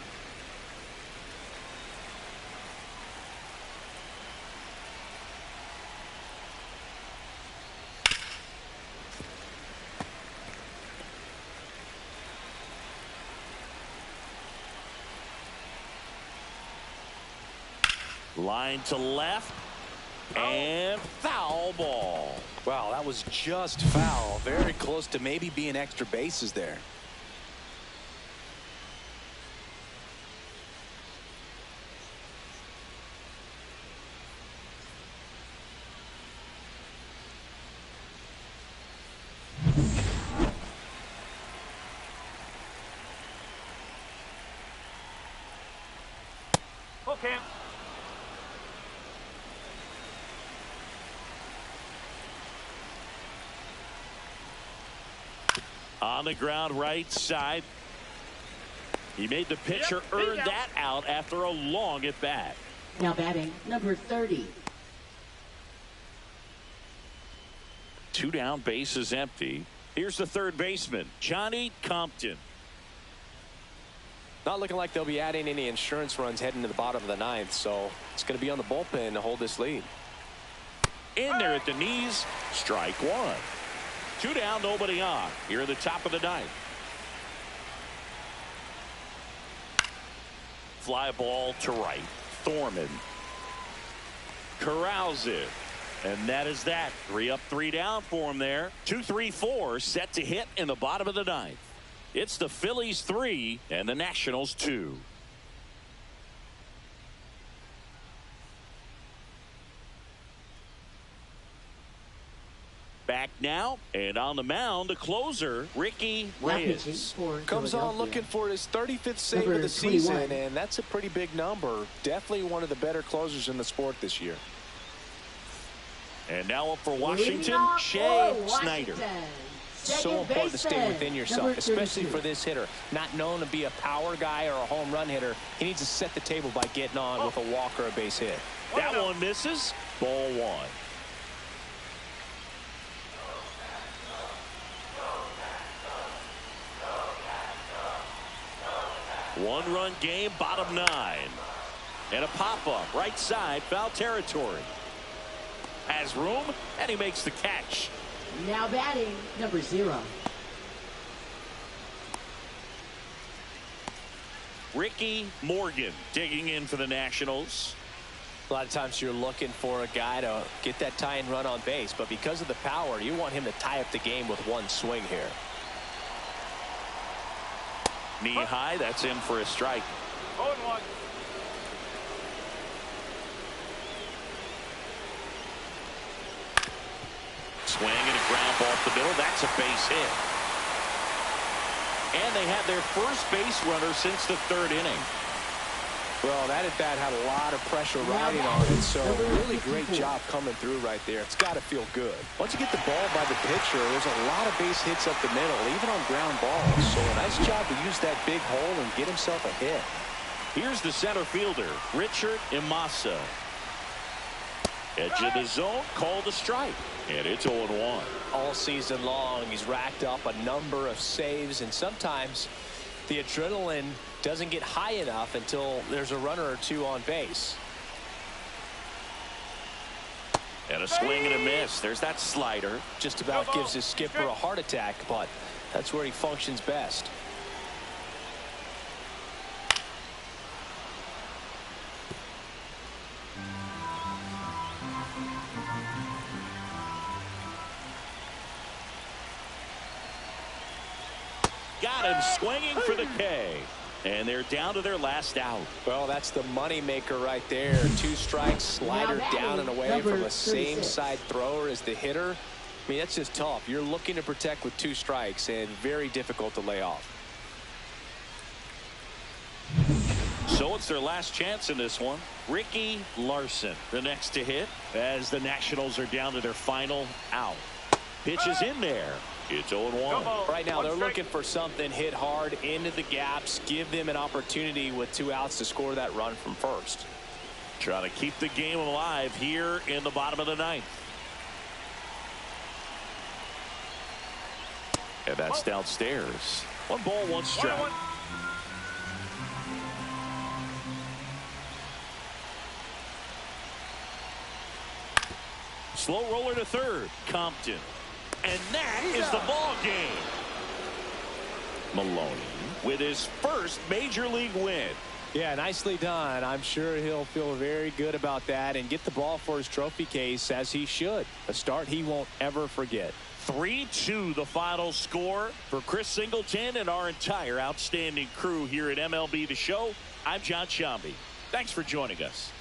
Line to left. And foul ball. Wow, that was just foul. Very close to maybe being extra bases there. Okay. On the ground right side. He made the pitcher earn that out after a long at bat. Now batting, number 30. 2 down, bases empty. Here's the third baseman, Johnny Compton. Not looking like they'll be adding any insurance runs heading to the bottom of the ninth, so it's going to be on the bullpen to hold this lead. In there at the knees, strike one. 2 down, nobody on. Here at the top of the ninth. Fly ball to right. Thorman corrals it. And that is that. 3 up, 3 down for him there. 2-3-4 set to hit in the bottom of the ninth. It's the Phillies 3 and the Nationals 2. Back now, and on the mound, the closer, Ricky Reyes. Comes on looking for his 35th save Number of the season, 21. and that's a pretty big number. Definitely one of the better closers in the sport this year. And now up for Washington, Leading off Shea for Snyder. Washington. So Second important to stay baseman, within yourself, number especially 32. for this hitter. Not known to be a power guy or a home run hitter. He needs to set the table by getting on with a walk or a base hit. That one misses. Ball 1. One-run game, bottom 9. And a pop-up, right side, foul territory. Has room, and he makes the catch. Now batting, number 0. Ricky Morgan digging in for the Nationals. A lot of times you're looking for a guy to get that tying run on base, but because of the power, you want him to tie up the game with one swing here. Knee high, that's in for a strike. 0-1. Swing and a ground ball up the middle. That's a base hit. And they had their first base runner since the 3rd inning. Well, that at bat had a lot of pressure riding on it, so really great job coming through right there. It's got to feel good. Once you get the ball by the pitcher, there's a lot of base hits up the middle, even on ground balls. So a nice job to use that big hole and get himself a hit. Here's the center fielder, Richard Imasa. Edge of the zone, called a strike. And it's 0-1. All season long, he's racked up a number of saves, and sometimes the adrenaline doesn't get high enough until there's a runner or two on base. And a swing and a miss. There's that slider. Just about gives his skipper a heart attack, but that's where he functions best. Got him swinging for the K. And they're down to their last out. Well, that's the money maker right there. 2 strikes, slider down and away from the same side thrower as the hitter. I mean, that's just tough. You're looking to protect with 2 strikes and very difficult to lay off. So it's their last chance in this one. Ricky Larson, the next to hit, as the Nationals are down to their final out. Pitch is in there. It's 0-1. Right now, they're looking for something hit hard into the gaps, give them an opportunity with 2 outs to score that run from first. Trying to keep the game alive here in the bottom of the 9th. And that's downstairs. 1 ball, 1 strike. 1-1. Slow roller to third. Compton. And that is the ball game. Maloney with his first major league win. Yeah, nicely done. I'm sure he'll feel very good about that and get the ball for his trophy case, as he should. A start he won't ever forget. 3-2 the final score. For Chris Singleton and our entire outstanding crew here at MLB The Show, I'm John Shambi. Thanks for joining us.